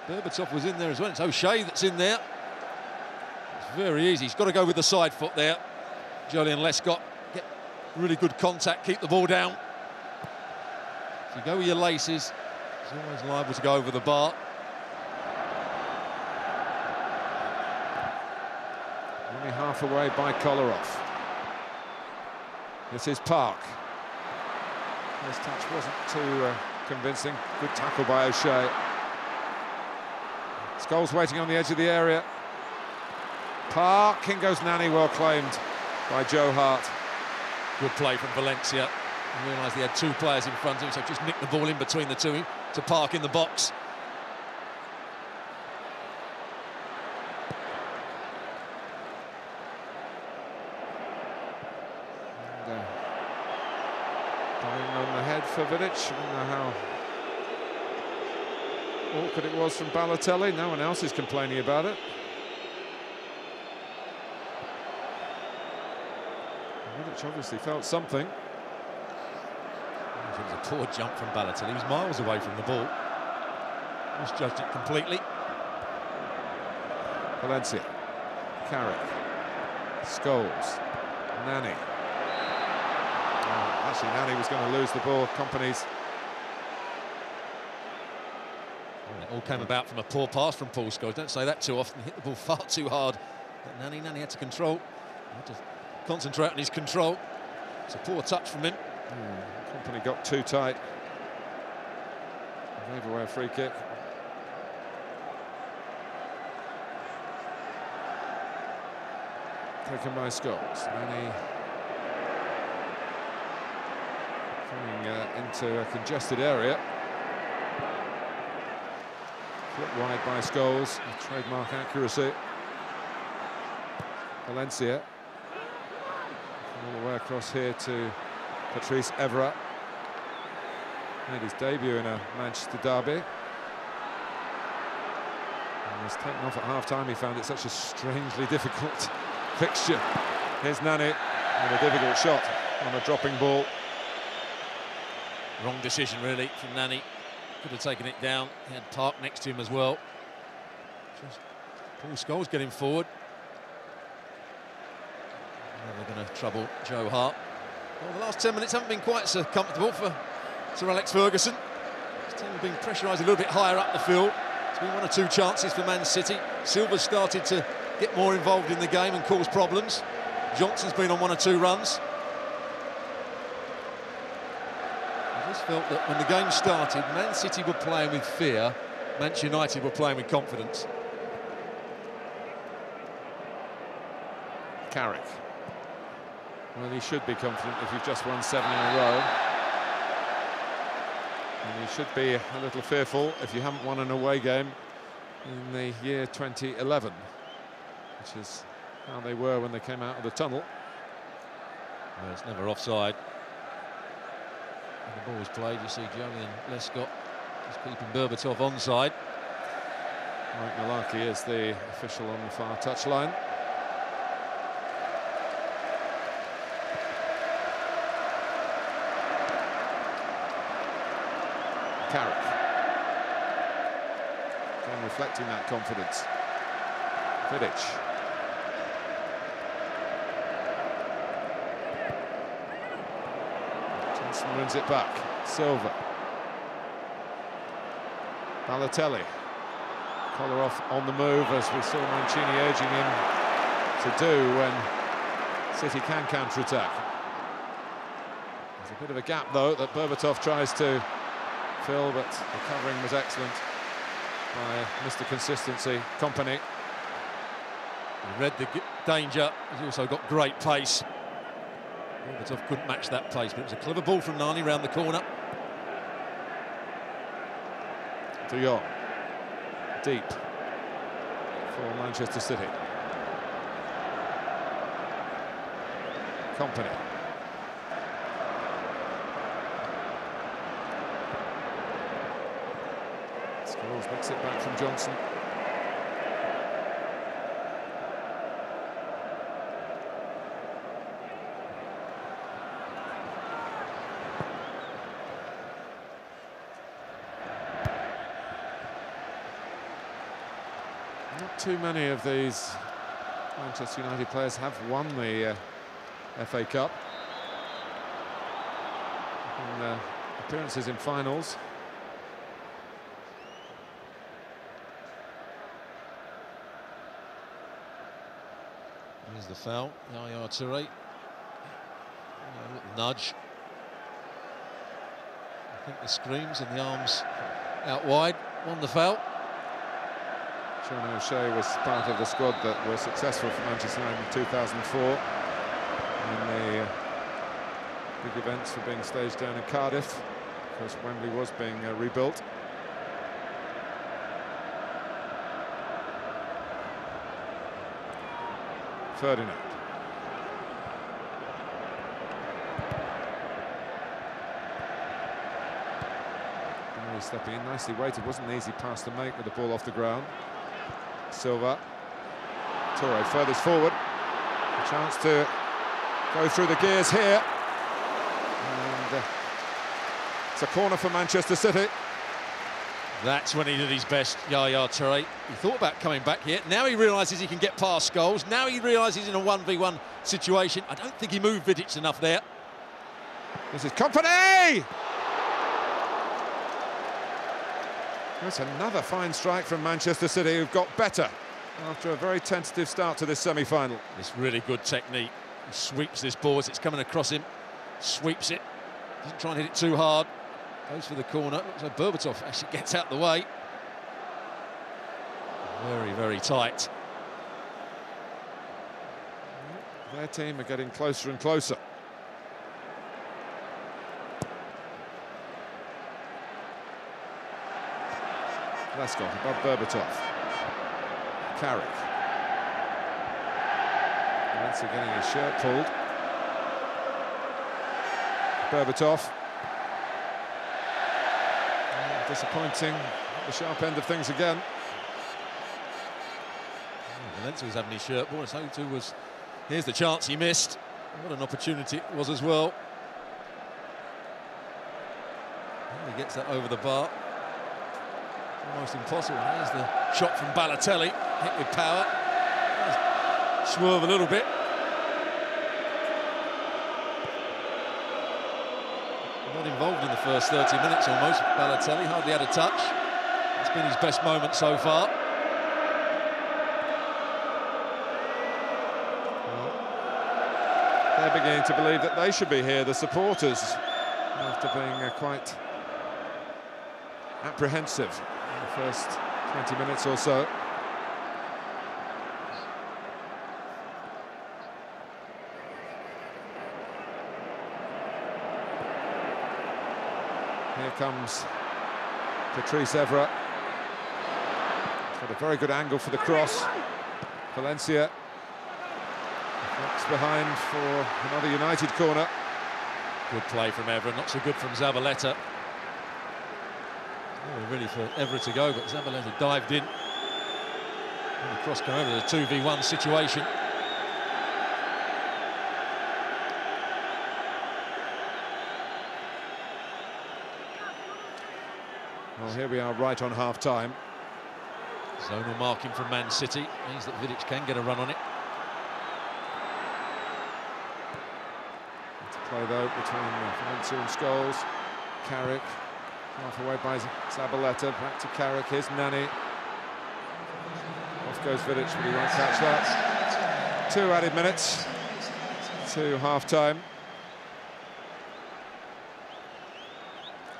Berbatov was in there as well. It's O'Shea that's in there. It's very easy. He's got to go with the side foot there. Julian Lescott, get really good contact, keep the ball down. If you go with your laces, he's always liable to go over the bar. Only half away by Kolarov. This is Park. First touch wasn't too convincing. Good tackle by O'Shea. Scholes waiting on the edge of the area. Park, in goes Nani, well claimed by Joe Hart. Good play from Valencia. He realised he had two players in front of him, so just nicked the ball in between the two to Park in the box. Going on the head for Vidic. I don't know how awkward it was from Balotelli. No one else is complaining about it. Vidic obviously felt something. It was a poor jump from Balotelli. He was miles away from the ball. Misjudged it completely. Valencia. Carrick. Scholes. Nani. Oh, actually, Nani was going to lose the ball. Company's. Well, it all came about from a poor pass from Paul Scholes. Don't say that too often. He hit the ball far too hard. But Nani had to control. He had to concentrate on his control. It's a poor touch from him. Company got too tight. Gave away a free kick. Taken by Scholes. Nani coming into a congested area. Flipped wide by Scholes. Trademark accuracy. Valencia. All the way across here to Patrice Evra. Made his debut in a Manchester derby. And was taken off at half-time. He found it such a strangely difficult fixture. Here's Nani with a difficult shot on a dropping ball. Wrong decision, really, from Nani. Could have taken it down. He had Park next to him as well. Just Paul Scholes getting forward. They're going to trouble Joe Hart. Well, the last 10 minutes haven't been quite so comfortable for Sir Alex Ferguson. His team have been pressurised a little bit higher up the field. It's been 1 or 2 chances for Man City. Silva's started to get more involved in the game and cause problems. Johnson's been on 1 or 2 runs. I just felt that when the game started, Man City were playing with fear, Manchester United were playing with confidence. Carrick. Well, he should be confident if you've just won 7 in a row. And you should be a little fearful if you haven't won an away game in the year 2011, which is how they were when they came out of the tunnel. Well, it's never offside. When the ball was played, you see Julian Lescott just keeping Berbatov onside. Mike Malarkey is the official on the far touchline. Carrick. Again, reflecting that confidence. Vidic. Johnson wins it back. Silva. Balotelli. Kolarov on the move, as we saw Mancini urging him to do when City can counter-attack. There's a bit of a gap, though, that Berbatov tries to fill, but the covering was excellent by Mr. Consistency, Company. He read the danger. He's also got great pace. Berbatov couldn't match that pace, but it was a clever ball from Nani round the corner. De Jong. Deep for Manchester City. Company. Scholes makes it back from Johnson. Not too many of these Manchester United players have won the FA Cup. And, appearances in finals. Here's the foul, Yaya Toure. A little nudge. I think the screams and the arms out wide won the foul. Sean O'Shea was part of the squad that were successful for Manchester United in 2004 when the big events were being staged down in Cardiff, because Wembley was being rebuilt. Ferdinand. Barry stepping in, nicely weighted, wasn't an easy pass to make with the ball off the ground. Silva. Toure furthest forward. A chance to go through the gears here. And it's a corner for Manchester City. That's when he did his best, Yaya Toure. He thought about coming back here. Now he realises he can get past Scholes. Now he realises in a 1v1 situation. I don't think he moved Vidic enough there. This is Company! That's another fine strike from Manchester City, who've got better after a very tentative start to this semi-final. It's really good technique. He sweeps this ball as it's coming across him. Sweeps it. Doesn't try and hit it too hard. Goes for the corner. Looks like Berbatov actually gets out the way. Very, very tight. Their team are getting closer and closer. Lescott above Berbatov. Carrick. Valencia getting his shirt pulled. Berbatov. Disappointing at the sharp end of things again. Valencia was having his shirt. Boris Hotu was... Here's the chance he missed. What an opportunity it was as well. And he gets that over the bar. Almost impossible. Here's the shot from Balotelli. Hit with power. Swerve a little bit. Not involved in the first 30 minutes almost. Balotelli hardly had a touch. It's been his best moment so far. Well, they're beginning to believe that they should be here, the supporters, after being quite apprehensive in the first 20 minutes or so. Here comes Patrice Evra. Got a very good angle for the cross. Valencia looks behind for another United corner. Good play from Evra, not so good from Zabaleta. Oh, really for Evra to go, but Zabaleta dived in. And the cross came over, the 2v1 situation. Well, here we are right on half-time. Zonal marking from Man City means that Vidic can get a run on it. To play though between Valencia and Scholes. Carrick, half away by Zabaleta, back to Carrick. Here's Nani. Off goes Vidic, but he won't catch that. 2 added minutes to half-time.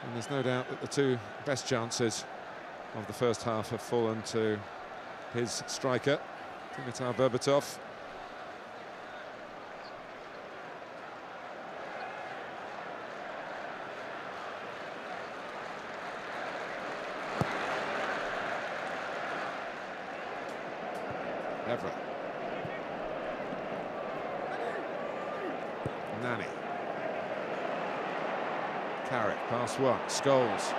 And there's no doubt that the 2 best chances of the first half have fallen to his striker, Dimitar Berbatov. Evra. Nani. Carrick, pass 1, Scholes.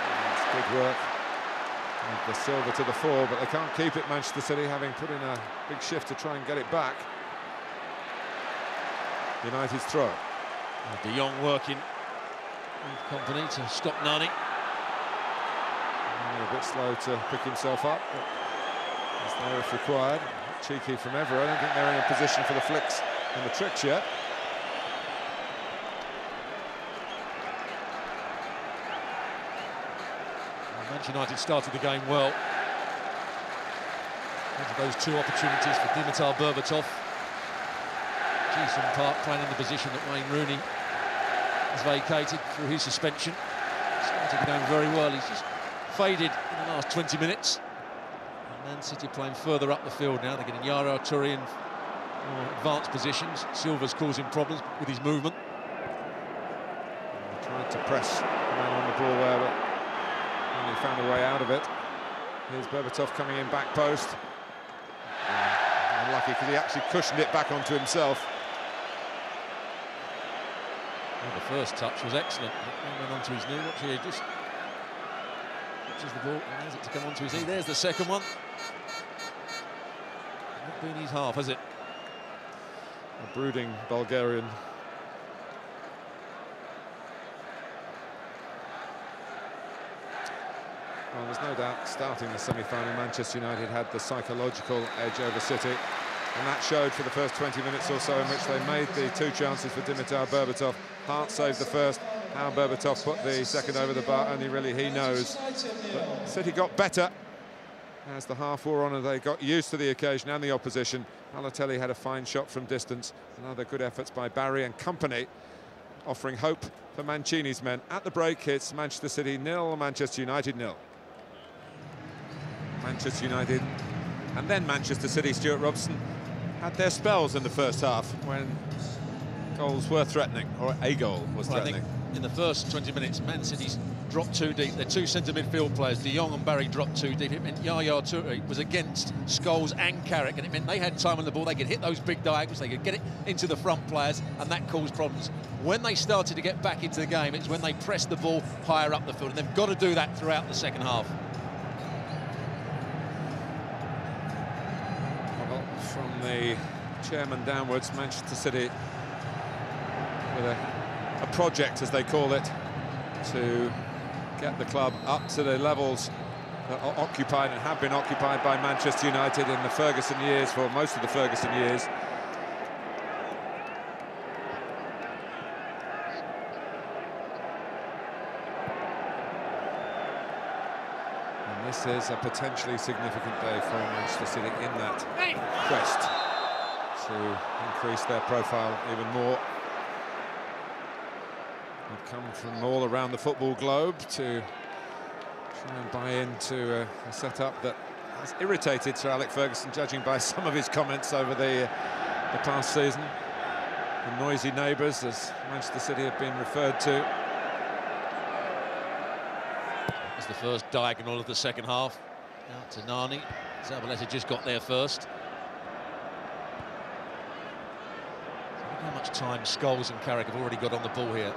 That's good work. And the Silva to the fore, but they can't keep it, Manchester City, having put in a big shift to try and get it back. United's throw. De Jong working with company to stop Nani. A bit slow to pick himself up, but he's there if required. Cheeky from Evra. I don't think they're in a position for the flicks and the tricks yet. Manchester United started the game well. Into those 2 opportunities for Dimitar Berbatov. Jason Park playing in the position that Wayne Rooney has vacated through his suspension. Started the game very well. He's just faded in the last 20 minutes. And Man City playing further up the field now. They're getting Yaya Toure in more advanced positions. Silva's causing problems with his movement. Tried to press the man on the ball there, but only found a way out of it. Here's Berbatov coming in back post. Unlucky because he actually cushioned it back onto himself. Well, the first touch was excellent. It went onto his knee. Watch here, just watches the ball, allows it to come onto his knee. There's the second one. Not been his half, has it? A brooding Bulgarian. Well, there's no doubt starting the semi-final, Manchester United had the psychological edge over City, and that showed for the first 20 minutes or so in which they made the 2 chances for Dimitar Berbatov. Hart saved the first. How Berbatov put the second over the bar, only really he knows. But City got better as the half wore on and they got used to the occasion and the opposition. Balotelli had a fine shot from distance. Another good efforts by Barry and company, offering hope for Mancini's men. At the break, it's Manchester City 0, Manchester United 0. Manchester United and then Manchester City, Stuart Robson, had their spells in the first half when goals were threatening, or a goal was threatening. I think in the first 20 minutes, Man City's dropped too deep. Their two centre midfield players, De Jong and Barry, dropped too deep. It meant Yaya Toure was against Scholes and Carrick, and it meant they had time on the ball. They could hit those big diagonals, they could get it into the front players, and that caused problems. When they started to get back into the game, it's when they pressed the ball higher up the field, and they've got to do that throughout the second half. Well, from the chairman downwards, Manchester City with a project, as they call it, to get the club up to the levels that are occupied and have been occupied by Manchester United in the Ferguson years, for most of the Ferguson years. And this is a potentially significant day for Manchester City in that quest to increase their profile even more. They've come from all around the football globe to try and buy into a setup that has irritated Sir Alex Ferguson, judging by some of his comments over the past season. The noisy neighbours, as Manchester City have been referred to. It's the first diagonal of the second half. Out to Nani. Zabaleta just got there first. Look how much time Scholes and Carrick have already got on the ball here.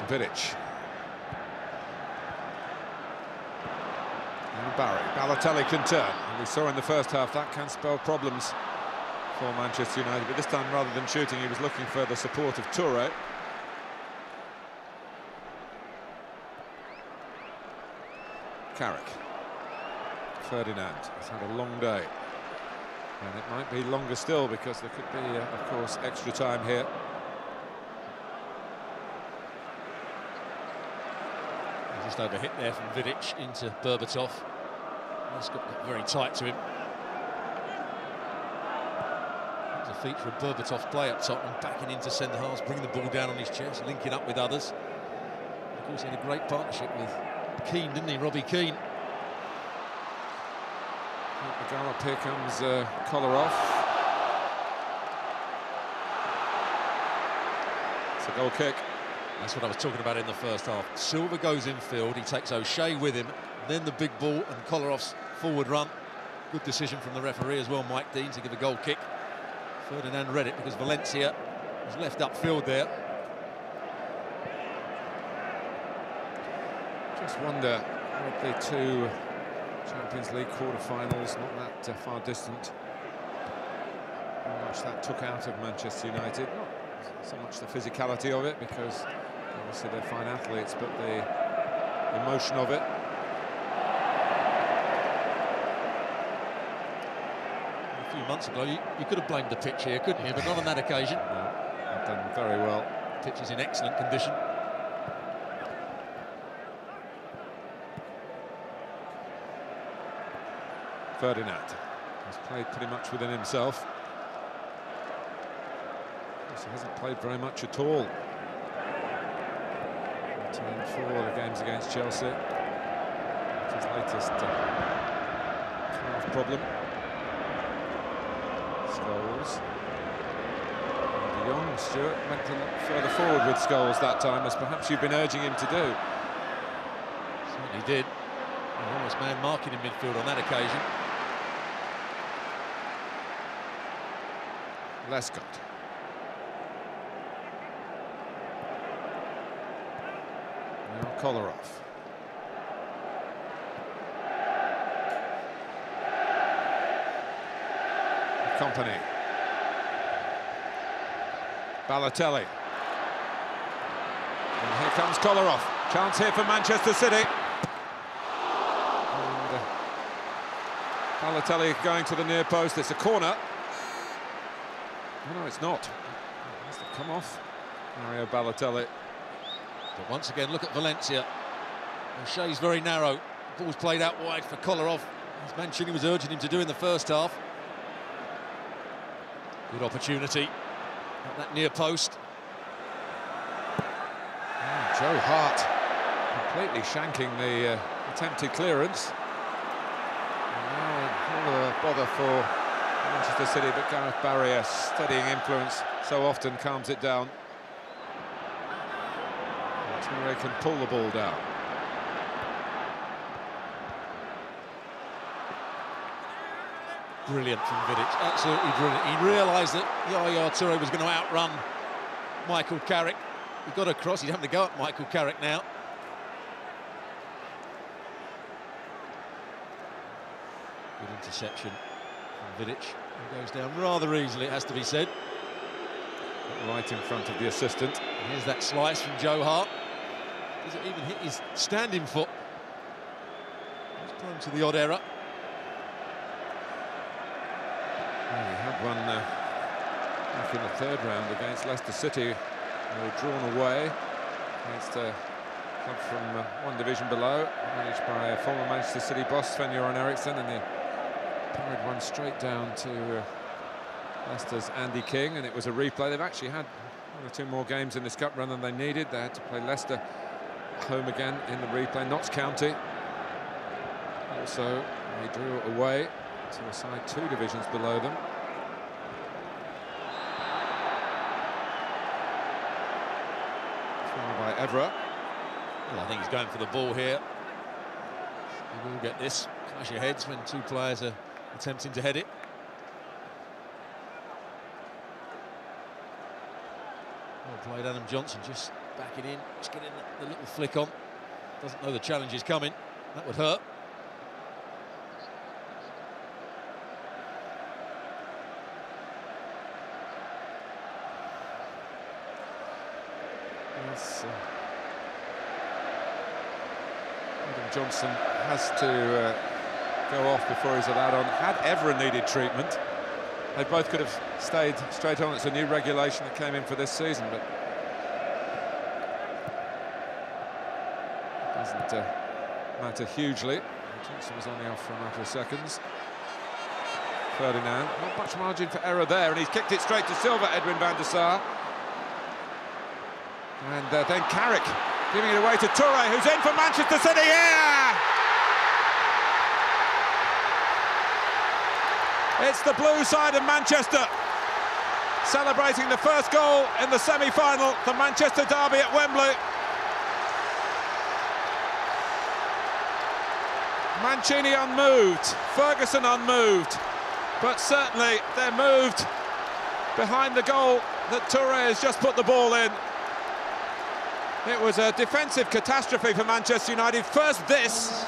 Vidic. And Barry. Balotelli can turn. And we saw in the first half that can spell problems for Manchester United. But this time, rather than shooting, he was looking for the support of Toure. Carrick. Ferdinand has had a long day. And it might be longer still, because there could be, of course, extra time here. Just overhit there from Vidic into Berbatov. That's got very tight to him. It's a feature of Berbatov's play up top and backing into centre halves, bringing the ball down on his chest, linking up with others. Of course, he had a great partnership with Keane, didn't he, Robbie Keane? At the gallop, here comes Kolarov. It's a goal kick. That's what I was talking about in the first half. Silva goes in field, he takes O'Shea with him, then the big ball and Kolarov's forward run. Good decision from the referee as well, Mike Dean, to give a goal kick. Ferdinand read it because Valencia was left upfield there. Just wonder, with the two Champions League quarter-finals, not that far distant, how much that took out of Manchester United. Not so much the physicality of it, because obviously they're fine athletes, but the emotion of it. A few months ago, you could have blamed the pitch here, couldn't you? But not on that occasion. No, they've done very well. Pitch is in excellent condition. Ferdinand has played pretty much within himself. He hasn't played very much at all. Returned for the games against Chelsea. His latest calf problem. Scholes. And De Jong, Stuart, went a lot further forward with Scholes that time, as perhaps you've been urging him to do. Certainly did. And almost man marking in midfield on that occasion. Lescott. Now Kolarov. Company. Balotelli. And here comes Kolarov. Chance here for Manchester City. And Balotelli going to the near post. It's a corner. No, it's not. It must have come off Mario Balotelli. But once again, look at Valencia. O'Shea's very narrow. Ball's played out wide for Kolarov, as Mancini was urging him to do in the first half. Good opportunity at that near post. Oh, Joe Hart completely shanking the attempted clearance. And now all the bother for Manchester City, but Gareth Barrier, steadying influence, so often calms it down. Toure can pull the ball down. Brilliant from Vidic, absolutely brilliant. He realised that Yaya Toure was going to outrun Michael Carrick. He got across, he's having to go at Michael Carrick now. Good interception from Vidic. He goes down rather easily, it has to be said. Right in front of the assistant. And here's that slice from Joe Hart. Does it even hit his standing foot? He's prone to the odd error. Well, he had one back in the third round against Leicester City. They were drawn away against a club from one division below, managed by a former Manchester City boss, Sven-Göran Eriksson, and they parried one straight down to Leicester's Andy King, and it was a replay. They've actually had one or two more games in this cup run than they needed. They had to play Leicester home again in the replay. Notts County also, they drew away to a side 2 divisions below them. Followed by Evra. Well, I think he's going for the ball here. You will get this clash of heads when two players are attempting to head it. Well played, Adam Johnson, just backing in, just getting the little flick on. Doesn't know the challenge is coming. That would hurt. Yes, Adam Johnson has to go off before he's allowed on. Had Evra needed treatment, they both could have stayed straight on. It's a new regulation that came in for this season, but it doesn't matter hugely. Johnson was only off for a matter of seconds. Ferdinand, not much margin for error there, and he's kicked it straight to Silva, Edwin van der Sar. And then Carrick giving it away to Toure, who's in for Manchester City here! It's the blue side of Manchester celebrating the first goal in the semi-final, the Manchester derby at Wembley. Mancini unmoved, Ferguson unmoved, but certainly they're moved behind the goal that Toure has just put the ball in. It was a defensive catastrophe for Manchester United. First this,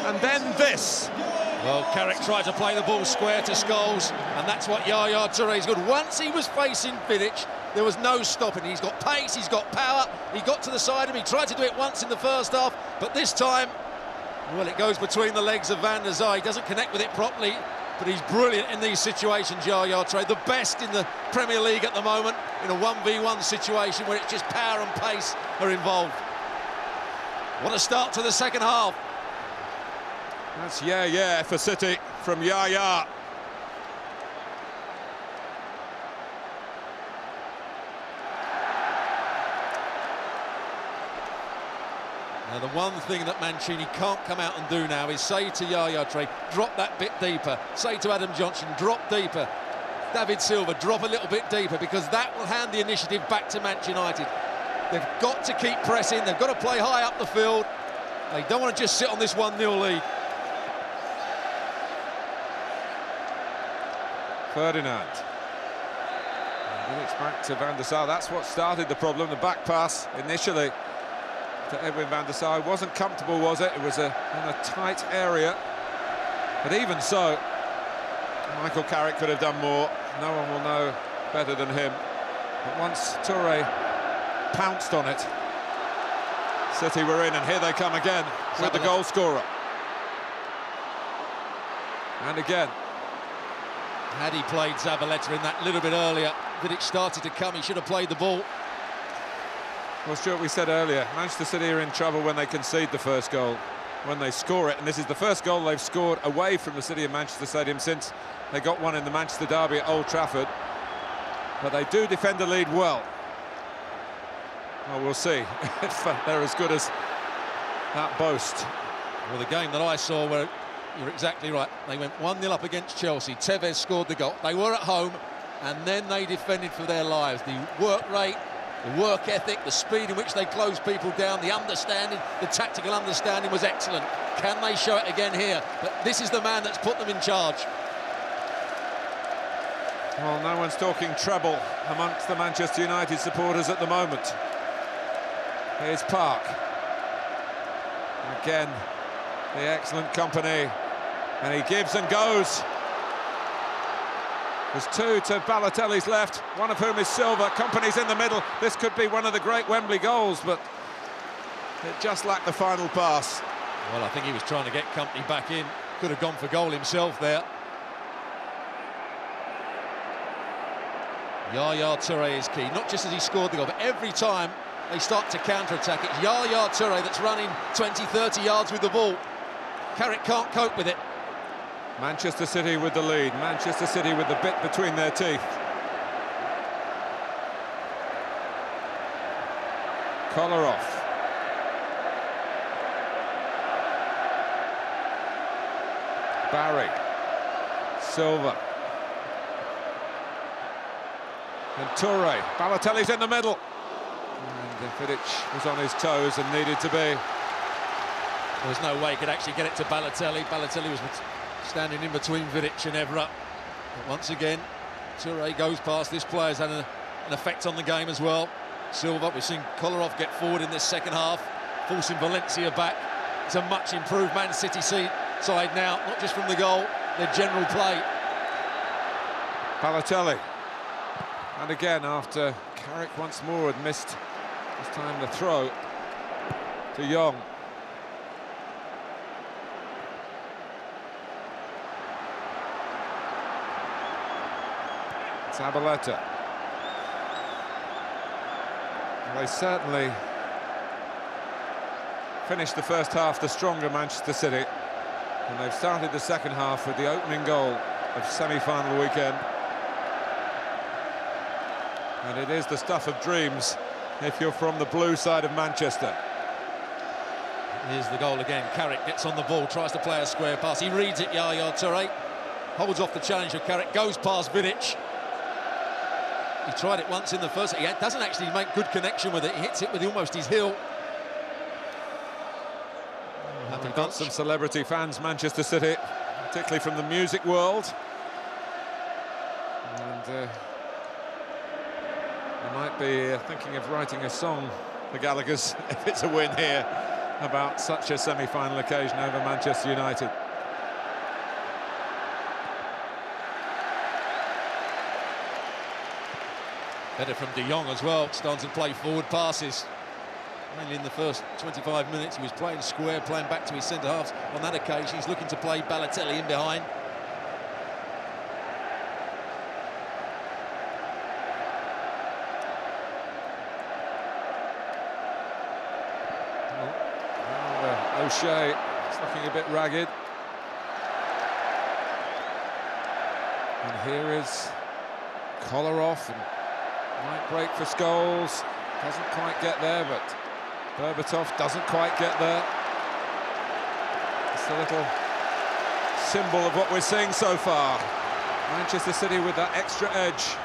and then this. Well, Carrick tried to play the ball square to Scholes, and that's what Yaya Toure's good. Once he was facing Vidic, there was no stopping. He's got pace, he's got power, he got to the side of him. He tried to do it once in the first half, but this time, well, it goes between the legs of Van der Sar. He doesn't connect with it properly, but he's brilliant in these situations, Yaya Toure. The best in the Premier League at the moment, in a 1v1 situation where it's just power and pace are involved. What a start to the second half. That's yeah for City from Yaya. Now, the one thing that Mancini can't come out and do now is say to Yaya Toure, drop that bit deeper. Say to Adam Johnson, drop deeper. David Silva, drop a little bit deeper, because that will hand the initiative back to Manchester United. They've got to keep pressing. They've got to play high up the field. They don't want to just sit on this 1-0 lead. Ferdinand. It's back to Van der Sar. That's what started the problem. The back pass initially to Edwin van der Sar wasn't comfortable, was it? It was in a tight area. But even so, Michael Carrick could have done more. No one will know better than him. But once Toure pounced on it, City were in, and here they come again with the goal scorer. And again. Had he played Zabaleta in that little bit earlier, Vidic started to come, he should have played the ball. Well, Stuart, we said earlier, Manchester City are in trouble when they concede the first goal. When they score it, and this is the first goal they've scored away from the City of Manchester Stadium since they got one in the Manchester derby at Old Trafford. But they do defend the lead well. Well, we'll see if they're as good as that boast. Well, the game that I saw where You're exactly right. They went 1-0 up against Chelsea. Tevez scored the goal. They were at home, and then they defended for their lives. The work rate, the work ethic, the speed in which they closed people down, the understanding, the tactical understanding was excellent. Can they show it again here? But this is the man that's put them in charge. Well, no one's talking treble amongst the Manchester United supporters at the moment. Here's Park. Again, the excellent company. And he gives and goes. There's two to Balotelli's left, one of whom is Silva. Company's in the middle. This could be one of the great Wembley goals, but it just lacked the final pass. Well, I think he was trying to get Company back in. Could have gone for goal himself there. Yaya Touré is key, not just as he scored the goal, but every time they start to counter-attack, it's Yaya Touré that's running 20, 30 yards with the ball. Carrick can't cope with it. Manchester City with the lead. Manchester City with the bit between their teeth. Kolarov. Barry. Silva. And Touré. Balotelli's in the middle. And Vidic was on his toes and needed to be. There was no way he could actually get it to Balotelli. Balotelli was standing in between Vidic and Evra. But once again, Touré goes past. This player's had an effect on the game as well. Silva, we've seen Kolarov get forward in this second half, forcing Valencia back. It's a much improved Man City side now, not just from the goal, their general play. Balotelli. And again, after Carrick once more had missed, this time the throw to Young. Zabaleta. They certainly finished the first half the stronger Manchester City, and they've started the second half with the opening goal of semi-final weekend. And it is the stuff of dreams if you're from the blue side of Manchester. Here's the goal again. Carrick gets on the ball, tries to play a square pass. He reads it, Yaya Touré. Holds off the challenge of Carrick, goes past Vidic. He tried it once in the first. He doesn't actually make good connection with it. He hits it with almost his heel. We've got some celebrity fans, Manchester City, particularly from the music world. And they might be thinking of writing a song, the Gallaghers, if it's a win here, about such a semi-final occasion over Manchester United. Better from De Jong as well, starting to play forward passes. Mainly in the first 25 minutes, he was playing square, playing back to his centre-halves. On that occasion, he's looking to play Balotelli in behind. O'Shea is looking a bit ragged. And here is Kolarov, and might break for Scholes. Doesn't quite get there, but Berbatov doesn't quite get there. It's a little symbol of what we're seeing so far. Manchester City with that extra edge.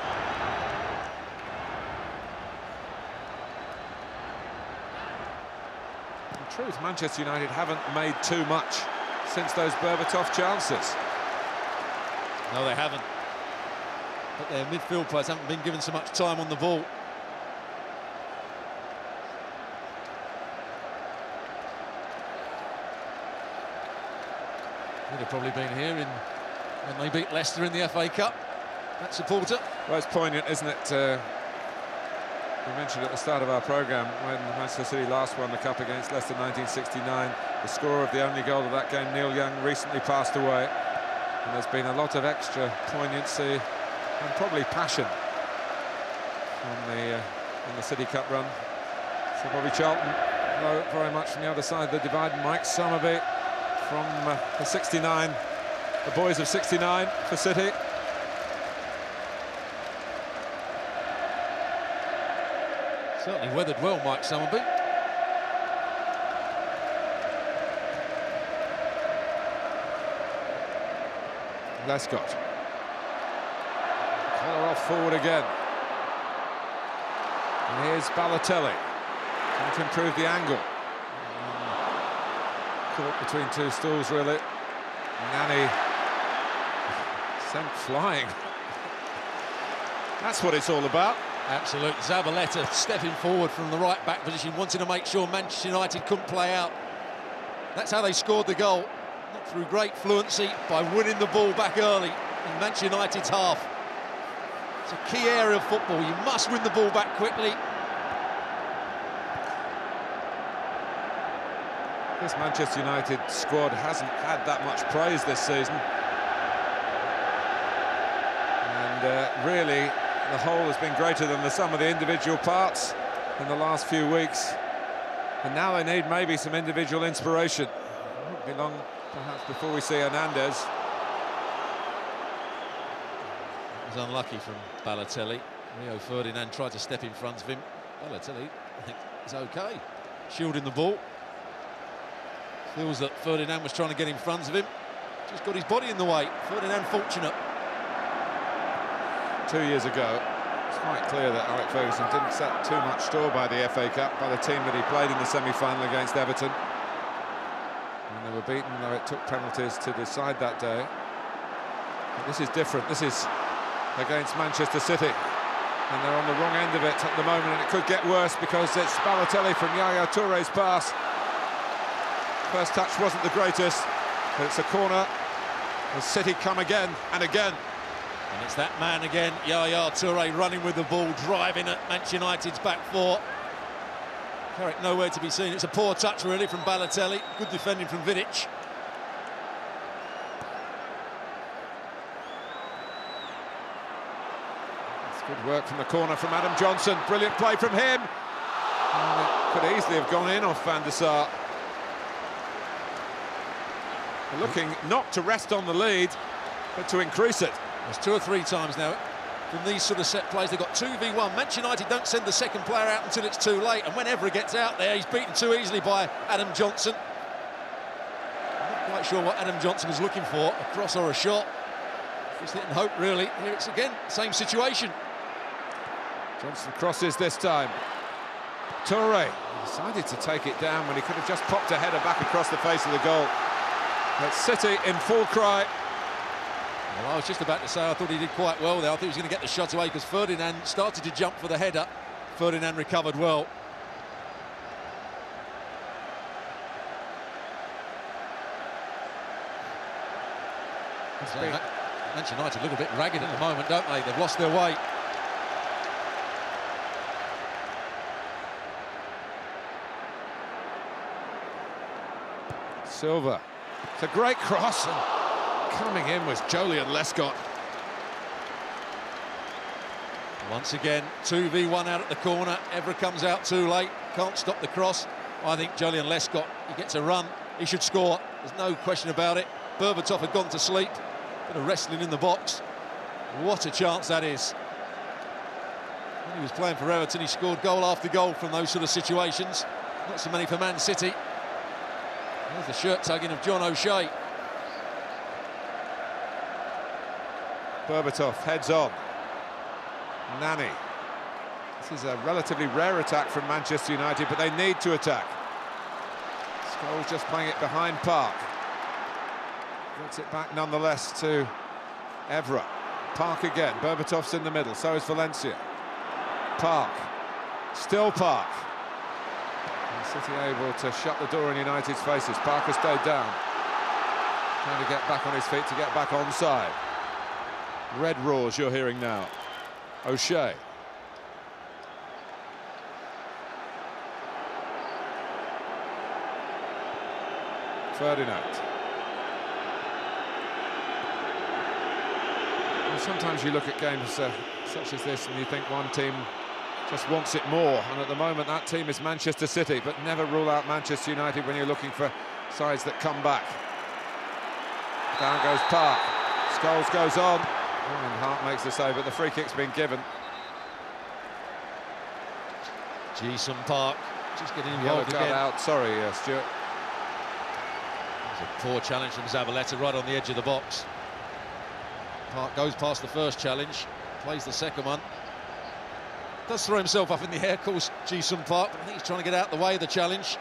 In truth, Manchester United haven't made too much since those Berbatov chances. No, they haven't. But their midfield players haven't been given so much time on the ball. Would have probably been here when they beat Leicester in the FA Cup, that supporter. Well, it's poignant, isn't it? We mentioned at the start of our programme when Manchester City last won the Cup against Leicester 1969. The scorer of the only goal of that game, Neil Young, recently passed away. And there's been a lot of extra poignancy and probably passion in the City Cup run. So Bobby Charlton, though, very much from the other side of the divide. Mike Summerby from the 69, the boys of 69 for City. Certainly weathered well, Mike Summerby. Lescott. Collar off forward again. And here's Balotelli. Trying to improve the angle. Caught between two stools, really. Nani sent flying. That's what it's all about. Absolutely. Zabaleta stepping forward from the right-back position, wanting to make sure Manchester United couldn't play out. That's how they scored the goal. Not through great fluency, by winning the ball back early in Manchester United's half. It's a key area of football. You must win the ball back quickly. This Manchester United squad hasn't had that much praise this season. And really, the whole has been greater than the sum of the individual parts in the last few weeks. And now they need maybe some individual inspiration. It won't be long, perhaps, before we see Hernandez. It was unlucky from Balotelli. Rio Ferdinand tried to step in front of him. Balotelli, I think, is okay. Shielding the ball. Feels that Ferdinand was trying to get in front of him. Just got his body in the way. Ferdinand fortunate. 2 years ago, it's quite clear that Alex Ferguson didn't set too much store by the FA Cup, by the team that he played in the semi-final against Everton. And they were beaten, though it took penalties to decide that day. But this is different. This is against Manchester City. And they're on the wrong end of it at the moment, and it could get worse because it's Balotelli from Yaya Touré's pass. First touch wasn't the greatest, but it's a corner. And City come again and again. And it's that man again, Yaya Touré, running with the ball, driving at Manchester United's back four. Carrick nowhere to be seen. It's a poor touch, really, from Balotelli. Good defending from Vidic. It's good work from the corner from Adam Johnson. Brilliant play from him. And it could easily have gone in off Van der Sar. They're looking not to rest on the lead, but to increase it. There's 2 or 3 times now from these sort of set plays. They've got 2v1. Manchester United don't send the second player out until it's too late, and whenever he gets out there, he's beaten too easily by Adam Johnson. I'm not quite sure what Adam Johnson was looking for, a cross or a shot. Just hitting hope, really. Here it's again, same situation. Johnson crosses this time. Touré decided to take it down when he could have just popped a header back across the face of the goal. But City in full cry. Well, I was just about to say I thought he did quite well there. I thought he was going to get the shot away because Ferdinand started to jump for the header. Ferdinand recovered well. Manchester United look a bit ragged at the moment, don't they? They've lost their way. Silva. It's a great cross. Coming in was Joleon Lescott. Once again, 2v1 out at the corner. Evra comes out too late. Can't stop the cross. I think Joleon Lescott, he gets a run. He should score. There's no question about it. Berbatov had gone to sleep. Bit of wrestling in the box. What a chance that is. When he was playing for Everton, he scored goal after goal from those sort of situations. Not so many for Man City. There's the shirt tugging of John O'Shea. Berbatov heads on. Nani. This is a relatively rare attack from Manchester United, but they need to attack. Scholes just playing it behind Park. Gets it back nonetheless to Evra. Park again. Berbatov's in the middle, so is Valencia. Park. Still Park. And City able to shut the door in United's faces. Parker stayed down. Trying to get back on his feet to get back onside. Red roars you're hearing now. O'Shea. Ferdinand. Well, sometimes you look at games such as this and you think one team just wants it more, and at the moment that team is Manchester City, but never rule out Manchester United when you're looking for sides that come back. Down goes Park. Scholes goes on. And Hart makes the save, but the free kick's been given. Jason Park just getting Yellow involved card again. out. Sorry, Stuart. It's a poor challenge from Zabaleta right on the edge of the box. Park goes past the first challenge, plays the second one. Does throw himself up in the air, calls Ji-sung Park, but I think he's trying to get out the way of the challenge.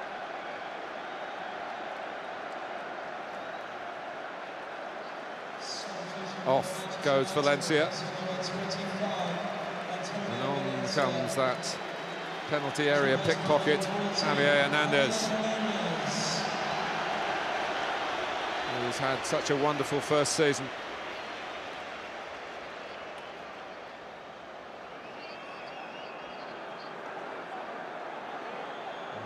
Off goes Valencia. And on comes that penalty area pickpocket, Javier Hernandez. Who's had such a wonderful first season.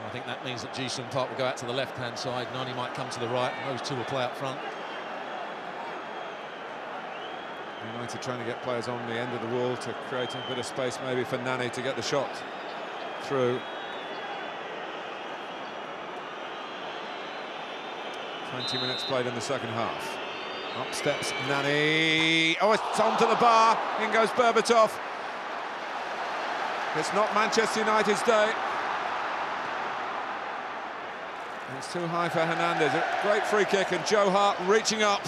I think that means that Ji-sung Park will go out to the left-hand side, Nani might come to the right, and those two will play up front. United trying to get players on the end of the wall to create a bit of space maybe for Nani to get the shot through. 20 minutes played in the second half. Up steps Nani. Oh, it's onto the bar. In goes Berbatov. It's not Manchester United's day. It's too high for Hernandez. A great free kick, and Joe Hart reaching up.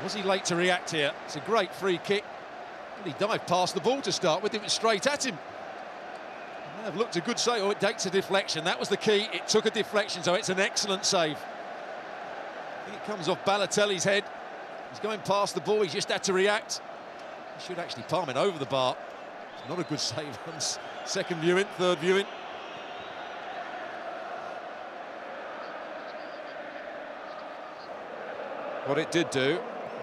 Was he late to react here? It's a great free kick. He dived past the ball to start with. It was straight at him. It may have looked a good save. Oh, it takes a deflection. That was the key. It took a deflection, so it's an excellent save. I think it comes off Balotelli's head. He's going past the ball. He's just had to react. He should actually palm it over the bar. It's not a good save on second viewing, third viewing. What it did do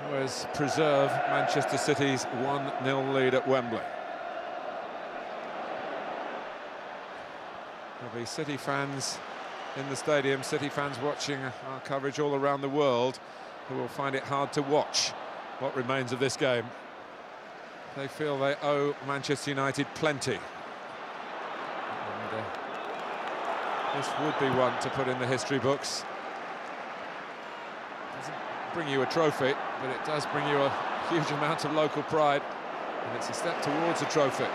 was preserve Manchester City's 1-0 lead at Wembley. There'll be City fans in the stadium, City fans watching our coverage all around the world, who will find it hard to watch what remains of this game. They feel they owe Manchester United plenty. And, this would be one to put in the history books. Bring you a trophy, but it does bring you a huge amount of local pride, and it's a step towards a trophy.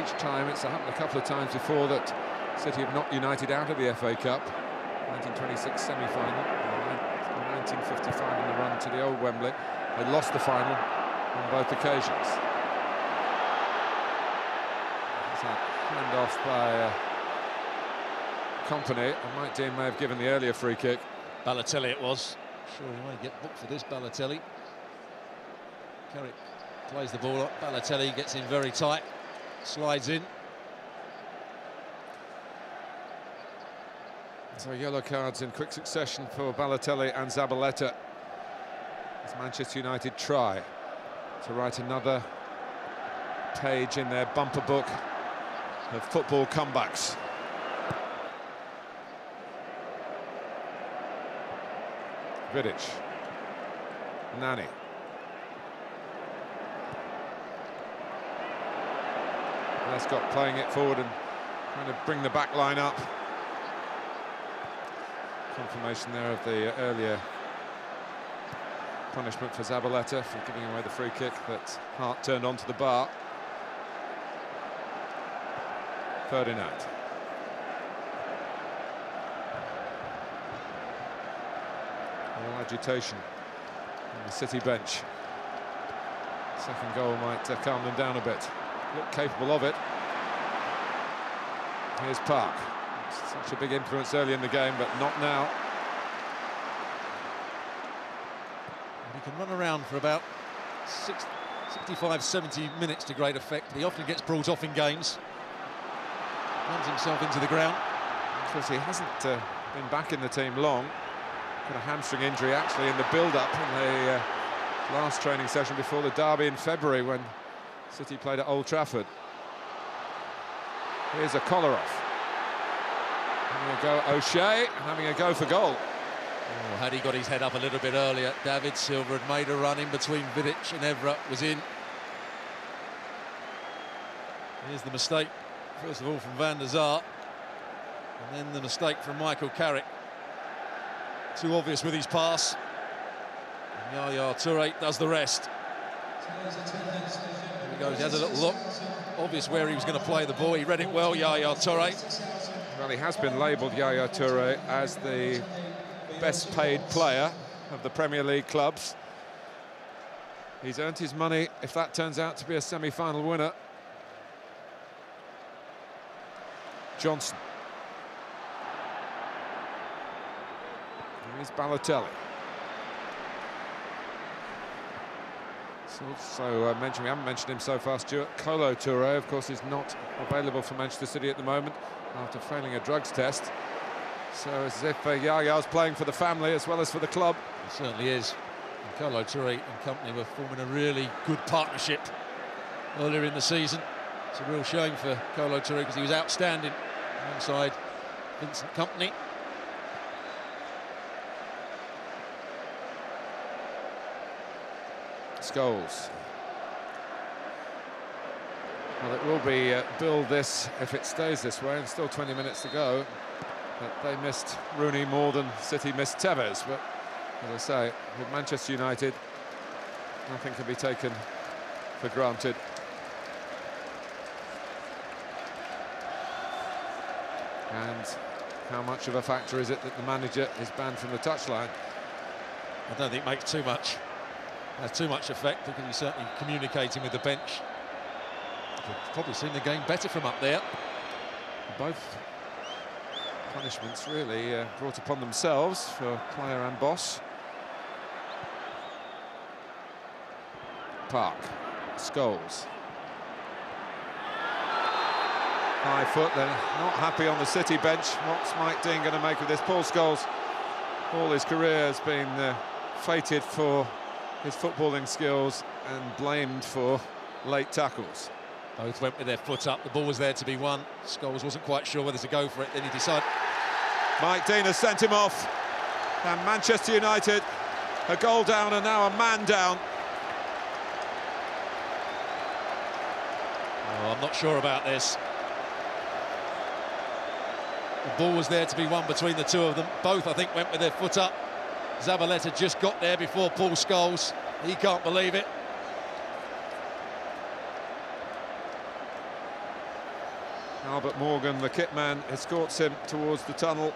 Each time, it's happened a couple of times before that City have knocked United out of the FA Cup. 1926 semi-final, 1955 in the run to the old Wembley. They lost the final on both occasions. It's a hand-off by Company, and Mike Dean may have given the earlier free kick. Balotelli it was. Sure, he might get booked for this, Balotelli. Carrick plays the ball up. Balotelli gets in very tight, slides in. So yellow cards in quick succession for Balotelli and Zabaleta, as Manchester United try to write another page in their bumper book of football comebacks. Vidic, Nani. Lescott playing it forward and trying to bring the back line up. Confirmation there of the earlier punishment for Zabaleta for giving away the free kick that Hart turned onto the bar. Ferdinand. All agitation on the City bench. Second goal might calm them down a bit. Look capable of it. Here's Park. Such a big influence early in the game, but not now. He can run around for about 65, 70 minutes to great effect. He often gets brought off in games. Runs himself into the ground. Because he hasn't been back in the team long. Got a hamstring injury actually in the build-up in the last training session before the derby in February when City played at Old Trafford. Here's a Kolarov. Having a go, O'Shea having a go for goal. Oh, had he got his head up a little bit earlier, David Silva had made a run in between Vidic and Evra, was in. Here's the mistake, first of all from Van der Sar, and then the mistake from Michael Carrick. Too obvious with his pass. And Yaya Toure does the rest. Here he goes, he has a little look. Obvious where he was going to play the ball. He read it well, Yaya Toure. Well, he has been labelled, Yaya Toure, as the best paid player of the Premier League clubs. He's earned his money if that turns out to be a semi-final winner. Johnson. Here's Balotelli. So we haven't mentioned him so far, Stuart. Kolo Touré, of course, is not available for Manchester City at the moment after failing a drugs test. So as if Yaya's playing for the family as well as for the club. It certainly is. And Kolo Touré and company were forming a really good partnership earlier in the season. It's a real shame for Kolo Touré because he was outstanding alongside Vincent Kompany. Scholes. Well, it will be Bill this if it stays this way, and still 20 minutes to go. But they missed Rooney more than City missed Tevez. But as I say, with Manchester United, nothing can be taken for granted. And how much of a factor is it that the manager is banned from the touchline? I don't think it makes too much effect because he's certainly communicating with the bench. You've probably seen the game better from up there. Both punishments really brought upon themselves for player and boss. Park, Scholes. High foot, they're not happy on the City bench. What's Mike Dean going to make of this? Paul Scholes, all his career has been fated for his footballing skills and blamed for late tackles. Both went with their foot up. The ball was there to be won. Scholes wasn't quite sure whether to go for it. Then he decided. Mike Dean has sent him off. And Manchester United, a goal down and now a man down. Oh, I'm not sure about this. The ball was there to be won between the two of them. Both, I think, went with their foot up. Zabaleta just got there before Paul Scholes. He can't believe it. Albert Morgan, the kit man, escorts him towards the tunnel.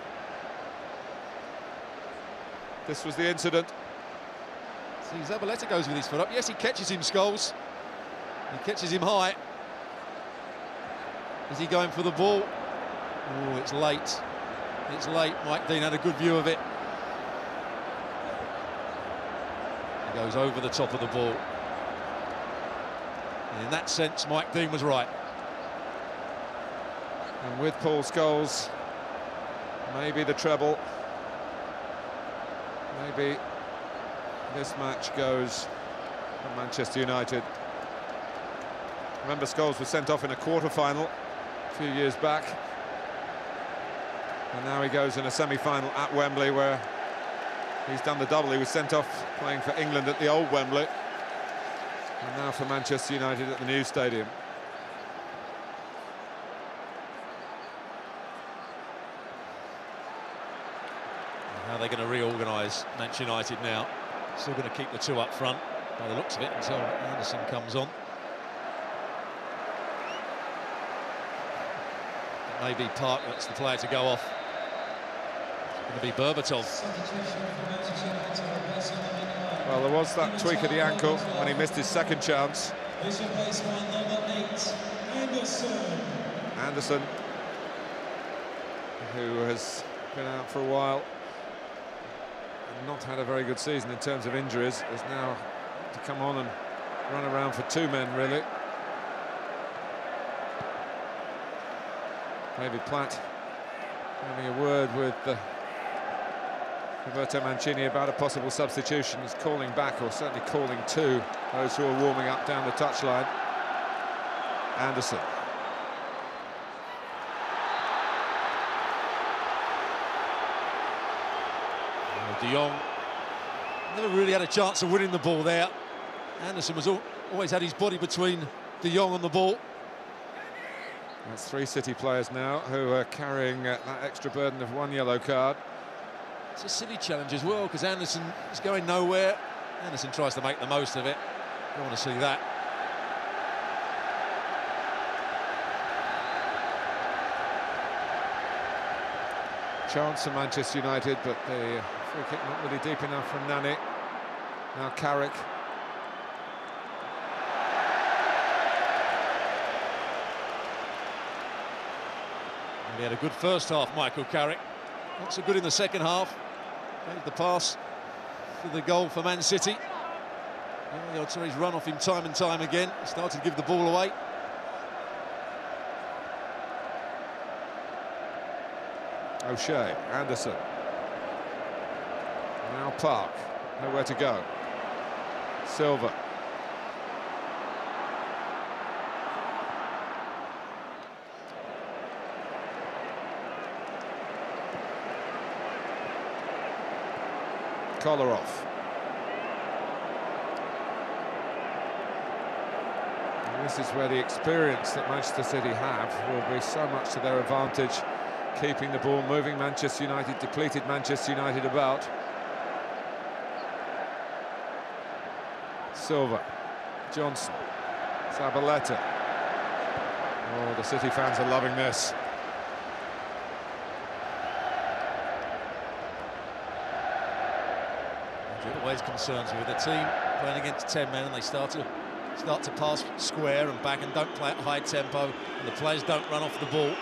This was the incident. See, Zabaleta goes with his foot up. Yes, he catches him, Scholes. He catches him high. Is he going for the ball? Oh, it's late. It's late. Mike Dean had a good view of it. He goes over the top of the ball. And in that sense, Mike Dean was right. And with Paul Scholes, maybe the treble. Maybe this match goes for Manchester United. Remember, Scholes was sent off in a quarter-final a few years back. And now he goes in a semi-final at Wembley, where he's done the double. He was sent off playing for England at the old Wembley. And now for Manchester United at the new stadium. How are they going to reorganise Manchester United now? Still going to keep the two up front, by the looks of it, until Anderson comes on. Maybe Park wants the player to go off. It's going to be Berbatov. Well, there was that tweak of the ankle when he missed his second chance. Anderson, who has been out for a while and not had a very good season in terms of injuries, is now to come on and run around for two men, really. David Platt having a word with Roberto Mancini about a possible substitution. He's calling back, or certainly calling to, those who are warming up down the touchline. Anderson. De Jong never really had a chance of winning the ball there. Anderson was always had his body between De Jong and the ball. That's three City players now who are carrying that extra burden of one yellow card. It's a silly challenge as well, because Anderson is going nowhere. Anderson tries to make the most of it. Don't want to see that. Chance for Manchester United, but the Free kick not really deep enough from Nani. Now Carrick. And he had a good first half, Michael Carrick. Not so good in the second half. Made the pass for the goal for Man City. Yaya Touré's run off him time and time again. He started to give the ball away. O'Shea, Anderson. Now Park, nowhere to go. Silva. Kolarov. And this is where the experience that Manchester City have will be so much to their advantage. Keeping the ball, moving Manchester United, depleted Manchester United about. Silva, Johnson, Zabaleta. Oh, the City fans are loving this. Always concerns me with the team playing against 10 men and they start to pass square and back and don't play at high tempo and the players don't run off the ball.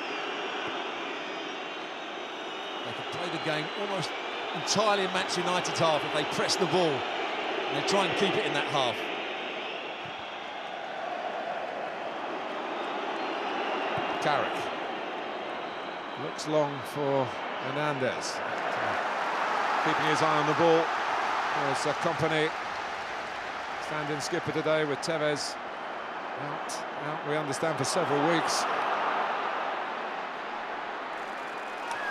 They could play the game almost entirely in Manchester United's half if they press the ball and they try and keep it in that half. Carrick. Looks long for Hernandez. Keeping his eye on the ball. There's a company standing skipper today with Tevez out, we understand, for several weeks.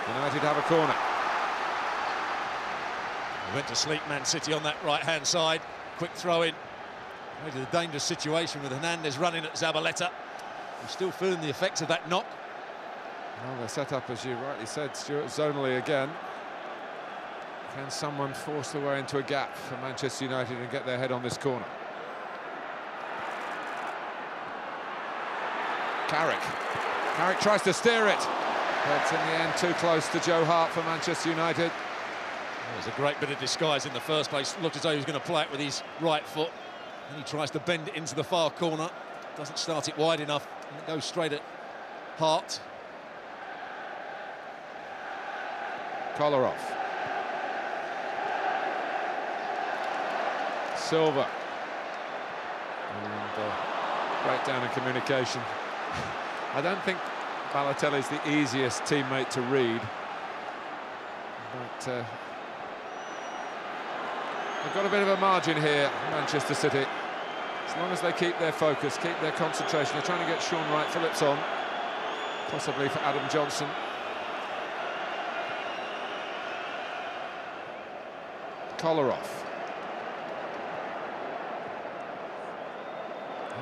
United have a corner. Went to sleep Man City on that right-hand side. Quick throw-in. Into the dangerous situation with Hernandez running at Zabaleta. I'm still feeling the effects of that knock. Well, they're set up, as you rightly said, Stuart, zonally again. Can someone force their way into a gap for Manchester United and get their head on this corner? Carrick. Carrick tries to steer it, but in the end too close to Joe Hart for Manchester United. There's a great bit of disguise in the first place. Looked as though he was going to play it with his right foot. And he tries to bend it into the far corner. Doesn't start it wide enough. And it goes straight at Hart. Kolarov. Silva. And breakdown in communication. I don't think Balotelli's the easiest teammate to read. But they've got a bit of a margin here, Manchester City. As long as they keep their focus, keep their concentration. They're trying to get Sean Wright-Phillips on, possibly for Adam Johnson. Kolarov.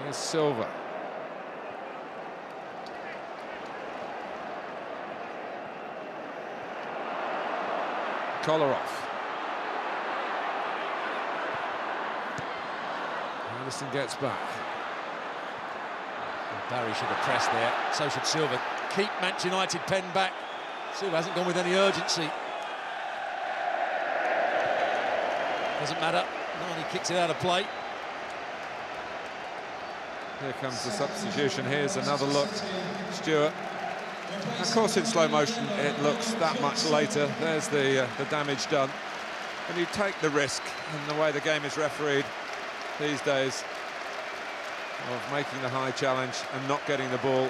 Here's Silva. Kolarov. Anderson gets back. And Barry should have pressed there. So should Silva. Keep Manchester United penned back. Silva hasn't gone with any urgency. Doesn't matter. No, he kicks it out of play. Here comes the substitution. Here's another look. Stuart. Of course, in slow motion, it looks that much later. There's the damage done. When you take the risk in the way the game is refereed these days of making the high challenge and not getting the ball.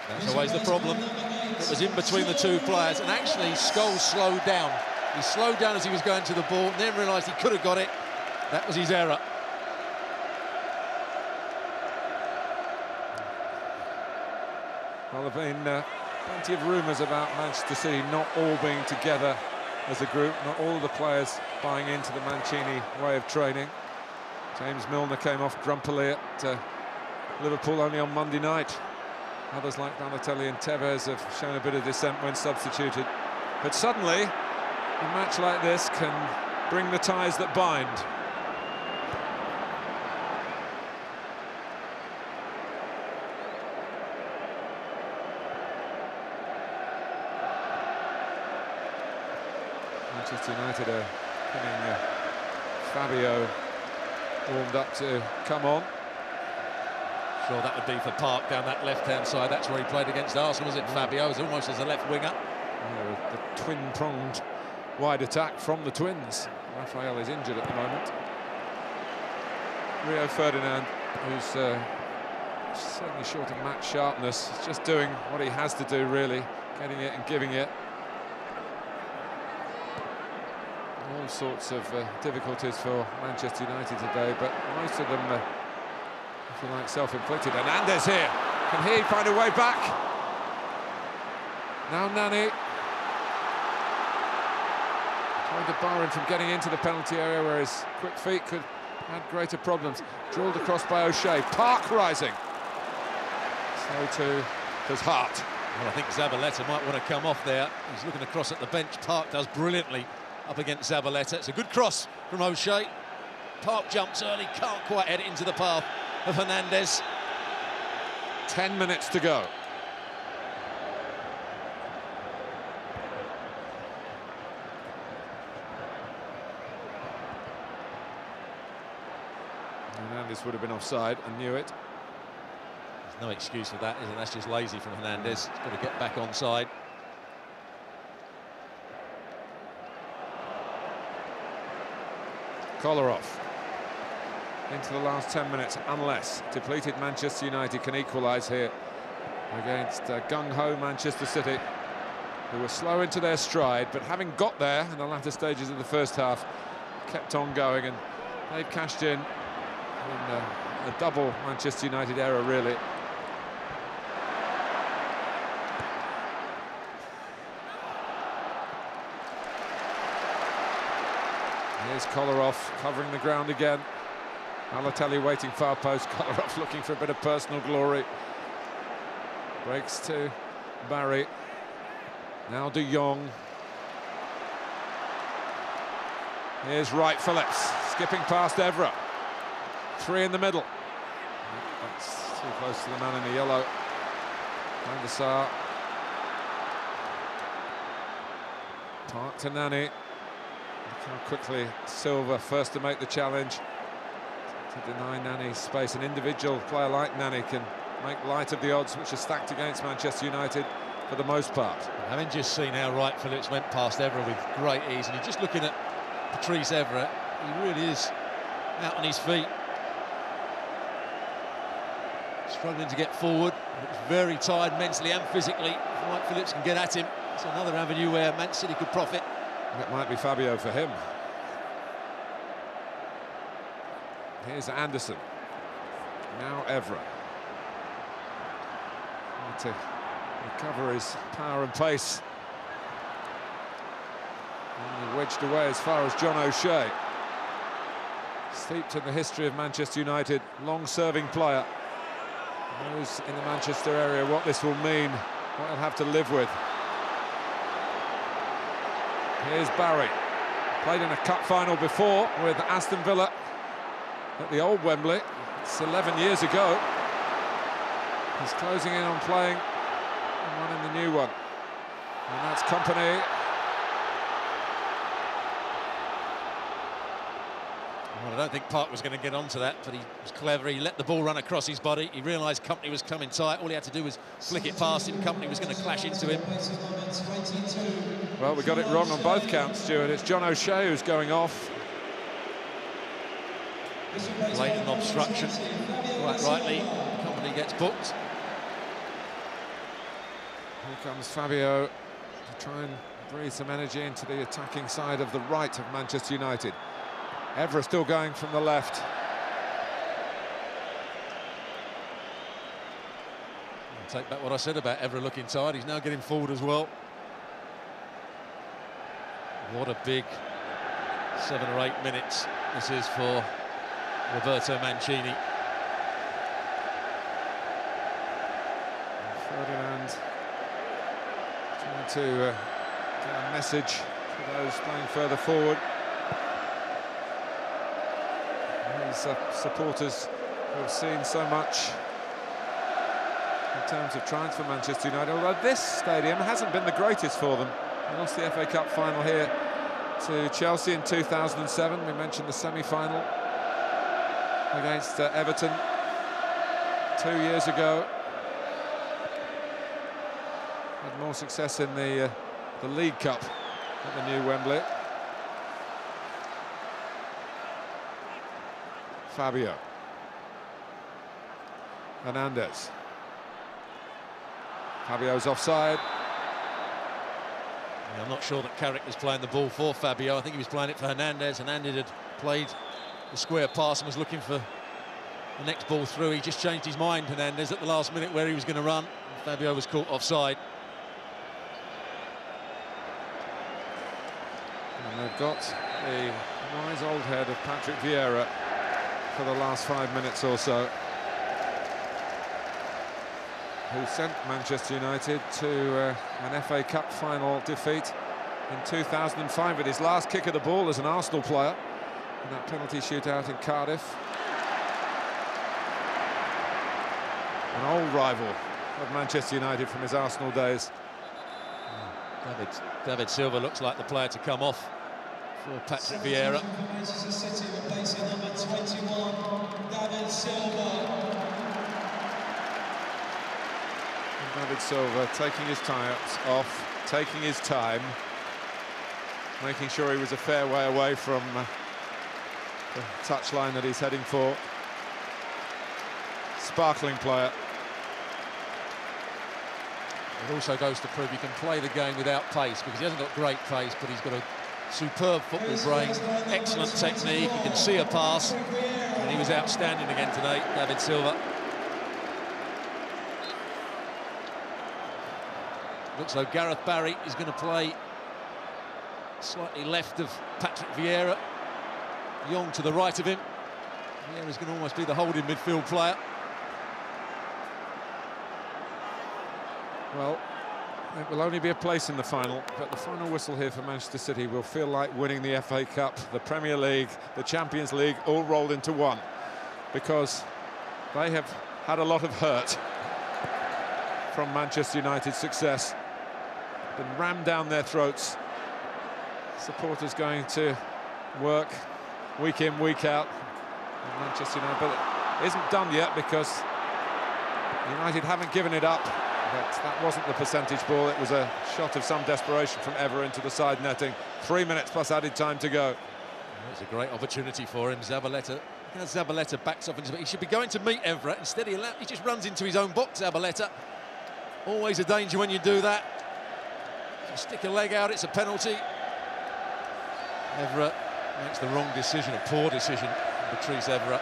That's always the problem. It was in between the two players, and actually Scholes slowed down. He slowed down as he was going to the ball, and then realised he could have got it. That was his error. Well, there have been plenty of rumours about Manchester City not all being together as a group, not all the players buying into the Mancini way of training. James Milner came off grumpily at Liverpool only on Monday night. Others like Balotelli and Tevez have shown a bit of dissent when substituted. But suddenly, a match like this can bring the ties that bind. Manchester United are getting Fabio warmed up to come on. Sure, that would be for Park down that left-hand side. That's where he played against Arsenal, was it? Fabio was almost as a left winger. Yeah, the twin-pronged wide attack from the twins. Rafael is injured at the moment. Rio Ferdinand, who's certainly short of match sharpness, is just doing what he has to do, really, getting it and giving it. All sorts of difficulties for Manchester United today, but most of them, if you like, self-inflicted. Hernandez here, can he find a way back? Now Nani. Trying to bar him from getting into the penalty area where his quick feet could add greater problems. Drilled across by O'Shea. Park rising. So too does Hart. Well, I think Zabaleta might want to come off there. He's looking across at the bench. Park does brilliantly up against Zabaleta. It's a good cross from O'Shea. Park jumps early, can't quite head it into the path of Hernandez. 10 minutes to go. Hernandez would have been offside and knew it. There's no excuse for that, is it? That's just lazy from Hernandez. He's got to get back onside. Kolarov into the last 10 minutes, unless depleted Manchester United can equalise here against gung-ho Manchester City, who were slow into their stride, but having got there in the latter stages of the first half, kept on going, and they've cashed in a double Manchester United error, really. Here's Kolarov covering the ground again. Balotelli waiting far post. Kolarov looking for a bit of personal glory. Breaks to Barry. Now De Jong. Here's Wright Phillips skipping past Evra. 3 in the middle. That's too close to the man in the yellow. Van der Sar. Park to Nani. Look how quickly Silva, first to make the challenge, to deny Nani space. An individual player like Nani can make light of the odds which are stacked against Manchester United for the most part. Having just seen how Wright Phillips went past Evra with great ease, and you're just looking at Patrice Evra, he really is out on his feet. Struggling to get forward, looks very tired mentally and physically. If Wright Phillips can get at him, it's another avenue where Man City could profit. That might be Fabio for him. Here's Anderson. Now Evra. Trying to recover his power and pace. And wedged away as far as John O'Shea. Steeped in the history of Manchester United, long-serving player. Knows in the Manchester area what this will mean, what he'll have to live with. Here's Barry. Played in a cup final before with Aston Villa at the old Wembley. It's 11 years ago. He's closing in on playing one in the new one. And that's Company. Well, I don't think Park was going to get onto that, but he was clever. He let the ball run across his body. He realised Company was coming tight. All he had to do was flick it past him. Company was going to clash into him. Well, we got it wrong on both counts, Stuart. It's John O'Shea who's going off. Blatant obstruction. Quite rightly, Company gets booked. Here comes Fabio to try and breathe some energy into the attacking side of the right of Manchester United. Evra still going from the left. I'll take back what I said about Evra looking tired. He's now getting forward as well. What a big 7 or 8 minutes this is for Roberto Mancini. And Ferdinand trying to get a message to those playing further forward. These supporters who have seen so much in terms of triumph for Manchester United, although this stadium hasn't been the greatest for them. They lost the FA Cup final here to Chelsea in 2007. We mentioned the semi-final against Everton 2 years ago. Had more success in the League Cup at the new Wembley. Fabio. Hernandez. Fabio's offside. Yeah, I'm not sure that Carrick was playing the ball for Fabio. I think he was playing it for Hernandez. Hernandez had played the square pass and was looking for the next ball through. He just changed his mind, Hernandez, at the last minute where he was going to run. Fabio was caught offside. And they've got the wise old head of Patrick Vieira for the last 5 minutes or so, who sent Manchester United to an FA Cup final defeat in 2005 with his last kick of the ball as an Arsenal player in that penalty shootout in Cardiff. An old rival of Manchester United from his Arsenal days. David Silva looks like the player to come off for Patrick Vieira. Manchester City replacing number 21, David Silva. David Silva taking his tie-ups off, taking his time, making sure he was a fair way away from the touchline that he's heading for. Sparkling player. It also goes to prove you can play the game without pace, because he hasn't got great pace, but he's got a superb football brain, excellent technique, he can see a pass, and he was outstanding again today, David Silva. Looks like Gareth Barry is going to play slightly left of Patrick Vieira. Young to the right of him. Vieira's going to almost be the holding midfield player. Well, it will only be a place in the final, but the final whistle here for Manchester City will feel like winning the FA Cup, the Premier League, the Champions League, all rolled into one, because they have had a lot of hurt from Manchester United's success. Been rammed down their throats. Supporters going to work week in, week out at Manchester United, but it isn't done yet because United haven't given it up. But that wasn't the percentage ball. It was a shot of some desperation from Evra into the side netting. 3 minutes plus added time to go. It's a great opportunity for him. Zabaleta. Look how Zabaleta backs off into it. He should be going to meet Evra. Instead, he just runs into his own box, Zabaleta. Always a danger when you do that. If you stick a leg out, it's a penalty. Evra makes the wrong decision, a poor decision, Patrice Evra.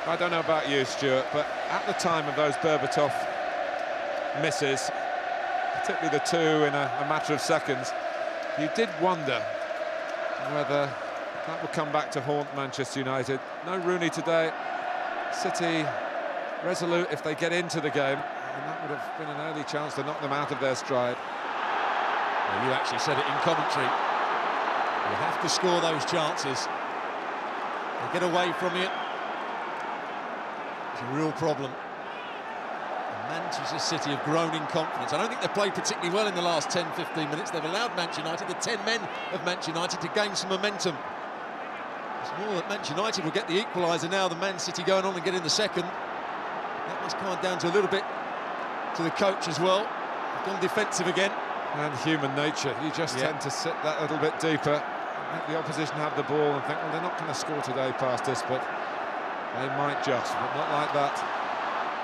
I don't know about you, Stuart, but at the time of those Berbatov misses, particularly the two in a matter of seconds, you did wonder whether that would come back to haunt Manchester United. No Rooney today. City resolute if they get into the game, and that would have been an early chance to knock them out of their stride. Well, you actually said it in commentary. You have to score those chances. They get away from you. It's a real problem. Manchester City have grown in confidence. I don't think they've played particularly well in the last 10-15 minutes. They've allowed Manchester United, the 10 men of Manchester United, to gain some momentum. It's more that Manchester United will get the equaliser now than Man City going on and getting the second. That must come down to a little bit to the coach as well. They've gone defensive again. And human nature. You just tend to sit that little bit deeper, make the opposition have the ball and think, well, they're not going to score today past us, but they might just, but not like that.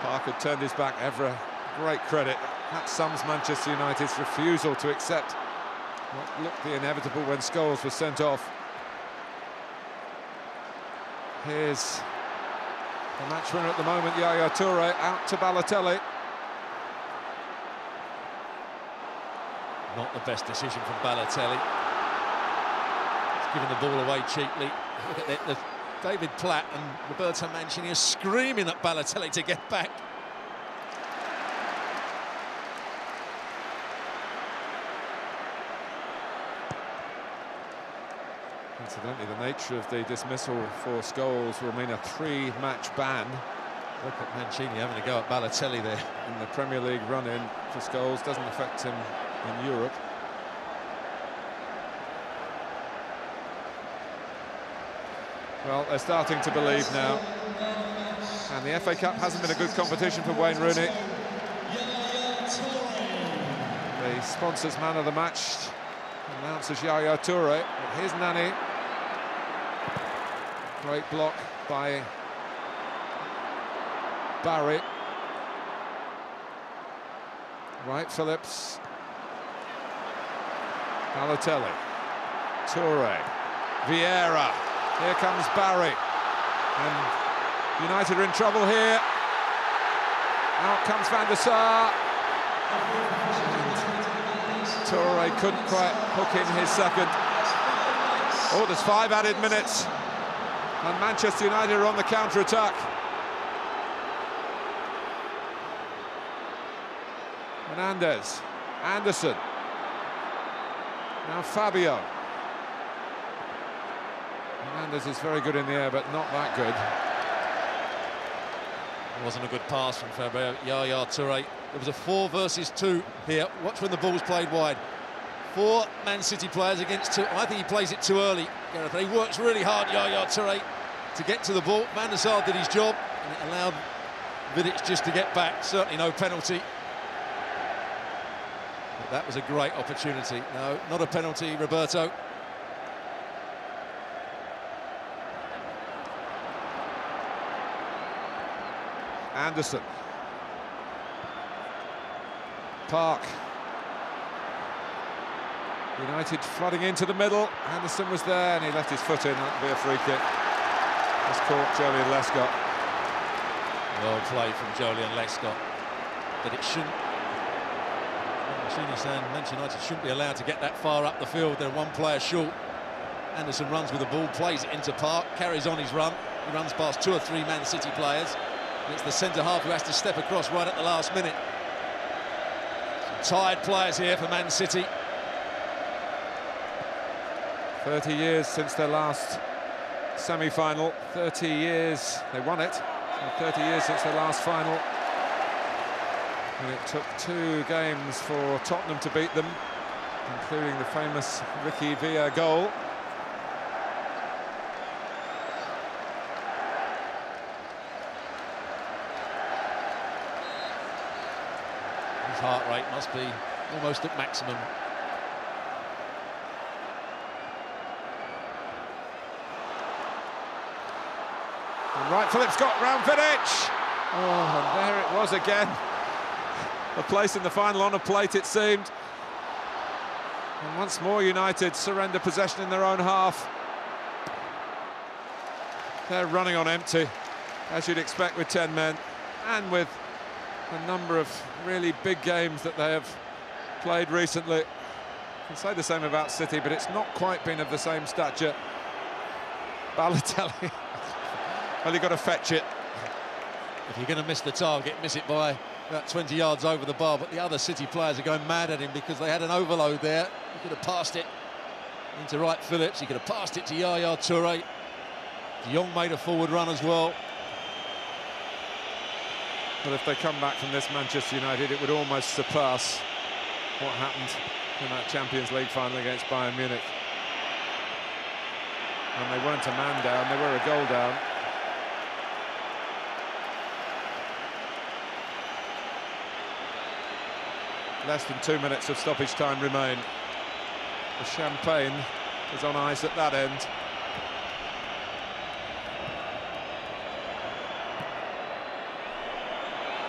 Parker turned his back. Evra, great credit. That sums Manchester United's refusal to accept what looked the inevitable when Scholes was sent off. Here's the match winner at the moment, Yaya Toure, out to Balotelli. Not the best decision from Balotelli. He's given the ball away cheaply. Look at the David Platt and Roberto Mancini are screaming at Balotelli to get back. Incidentally, the nature of the dismissal for Scholes will mean a 3-match ban. Look at Mancini having a go at Balotelli there. And the Premier League run-in for Scholes doesn't affect him in Europe. Well, they're starting to believe now. And the FA Cup hasn't been a good competition for Wayne Rooney. The sponsors man of the match announces Yaya Toure. But here's Nani. Great block by Barry. Wright Phillips. Balotelli. Toure. Vieira. Here comes Barry. And United are in trouble here. Out comes Van der Sar. Toure couldn't quite hook in his second. Oh, there's 5 added minutes. And Manchester United are on the counter-attack. Hernandez. Anderson. Now Fabio. Hernandez is very good in the air, but not that good. It wasn't a good pass from Fabio. Yaya Toure. There was a 4 versus 2 here. Watch when the ball's played wide. 4 Man City players against 2. I think he plays it too early, Gareth. He works really hard, Yaya Toure, to get to the ball. Van der Sar did his job, and it allowed Vidic just to get back. Certainly no penalty. But that was a great opportunity. No, not a penalty, Roberto. Anderson. Park. United flooding into the middle. Anderson was there and he left his foot in. That'll be a free kick. Just caught Joleon Lescott. Well played from Joleon Lescott. But it shouldn't. Manchester United shouldn't be allowed to get that far up the field. They're 1 player short. Anderson runs with the ball, plays it into Park, carries on his run. He runs past 2 or 3 Man City players. And it's the centre-half who has to step across right at the last minute. Some tired players here for Man City. 30 years since their last semi-final. 30 years, they won it. So 30 years since their last final. And it took 2 games for Tottenham to beat them, including the famous Ricky Villa goal. His heart rate must be almost at maximum. And Wright Phillips got round Vidic. Oh, and there it was again. A place in the final on a plate, it seemed. And once more, United surrender possession in their own half. They're running on empty, as you'd expect with 10 men, and with a number of really big games that they have played recently. I can say the same about City, but it's not quite been of the same stature. Balotelli, well, you've got to fetch it. If you're going to miss the target, miss it by about 20 yards over the bar, but the other City players are going mad at him because they had an overload there. He could have passed it into Wright Phillips, he could have passed it to Yaya Toure. De Jong made a forward run as well. But if they come back from this Manchester United, it would almost surpass what happened in that Champions League final against Bayern Munich. And they weren't a man down, they were a goal down. Less than 2 minutes of stoppage time remain. The champagne is on ice at that end.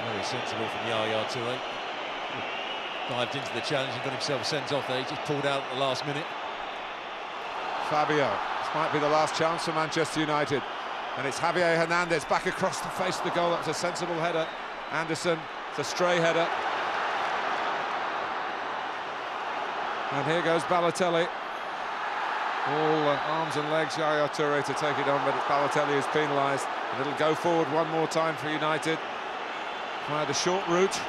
Very sensible from Yaya Toure. Dived into the challenge and got himself sent off there. He just pulled out at the last minute. Fabio, this might be the last chance for Manchester United. And it's Javier Hernandez back across the face of the goal. That was a sensible header. Anderson, it's a stray header. And here goes Balotelli. All arms and legs, Yaya Toure to take it on, but it's Balotelli who's penalised. And it'll go forward one more time for United via the short route.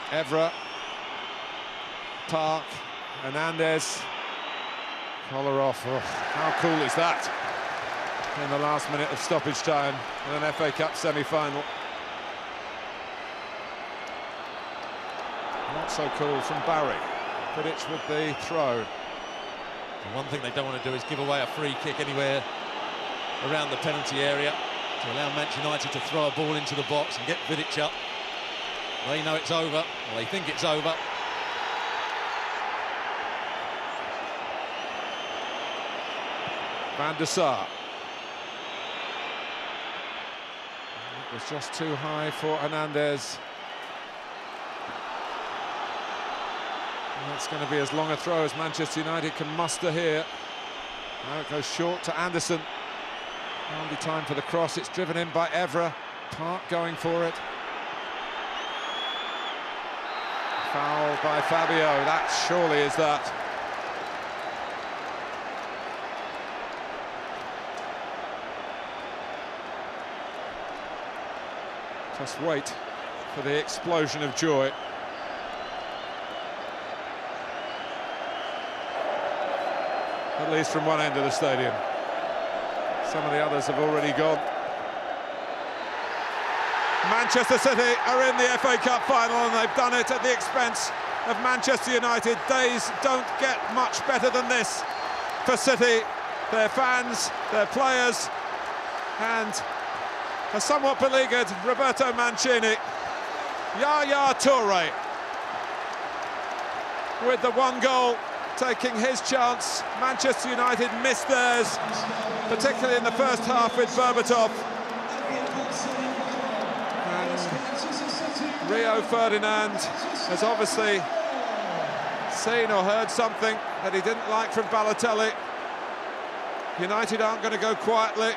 Evra, Park, Hernandez, collar off. Oh, how cool is that? In the last minute of stoppage time in an FA Cup semi-final. Not so cool from Barry. Vidic with the throw. The one thing they don't want to do is give away a free kick anywhere around the penalty area to allow Manchester United to throw a ball into the box and get Vidic up. They know it's over, or they think it's over. Van der Sar. It was just too high for Hernandez. And that's going to be as long a throw as Manchester United can muster here. Now it goes short to Anderson. Hardly time for the cross. It's driven in by Evra. Park going for it. Foul by Fabio. That surely is that. Just wait for the explosion of joy. At least from one end of the stadium. Some of the others have already gone. Manchester City are in the FA Cup final, and they've done it at the expense of Manchester United. Days don't get much better than this for City, their fans, their players, and a somewhat beleaguered Roberto Mancini. Yaya Toure with the one goal, taking his chance. Manchester United missed theirs, particularly in the first half with Berbatov. And Rio Ferdinand has obviously seen or heard something that he didn't like from Balotelli. United aren't going to go quietly.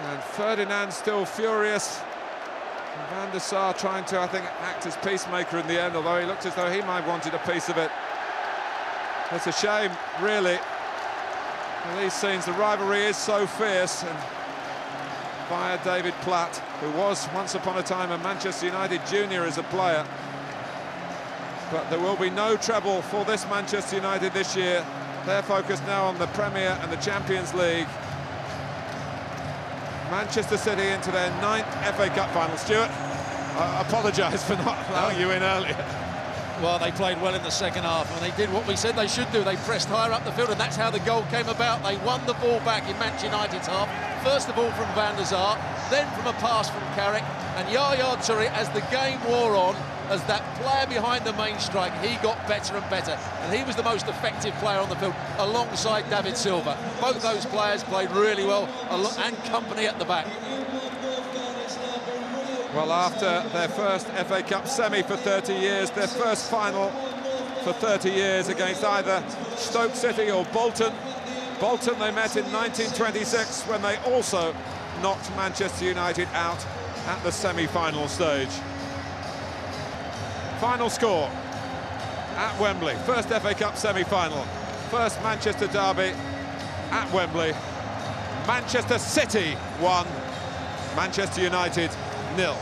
And Ferdinand still furious. And Van der Sar trying to, I think, act as peacemaker in the end, although he looked as though he might have wanted a piece of it. It's a shame, really. In these scenes, the rivalry is so fierce, and via David Platt, who was once upon a time a Manchester United junior as a player. But there will be no treble for this Manchester United this year. They're focused now on the Premier and the Champions League. Manchester City into their 9th FA Cup final. Stuart, I apologise for not allowing you in earlier. Well, they played well in the second half, and they did what we said they should do. They pressed higher up the field, and that's how the goal came about. They won the ball back in Manchester United's half. First of all from Van der Sar, then from a pass from Carrick, and Yaya Toure, as the game wore on, as that player behind the main strike, he got better and better, and he was the most effective player on the field alongside David Silva. Both those players played really well, and company at the back. Well, after their first FA Cup semi for 30 years, their first final for 30 years against either Stoke City or Bolton. Bolton they met in 1926 when they also knocked Manchester United out at the semi-final stage. Final score at Wembley, first FA Cup semi-final, first Manchester derby at Wembley. Manchester City 1, Manchester United 0.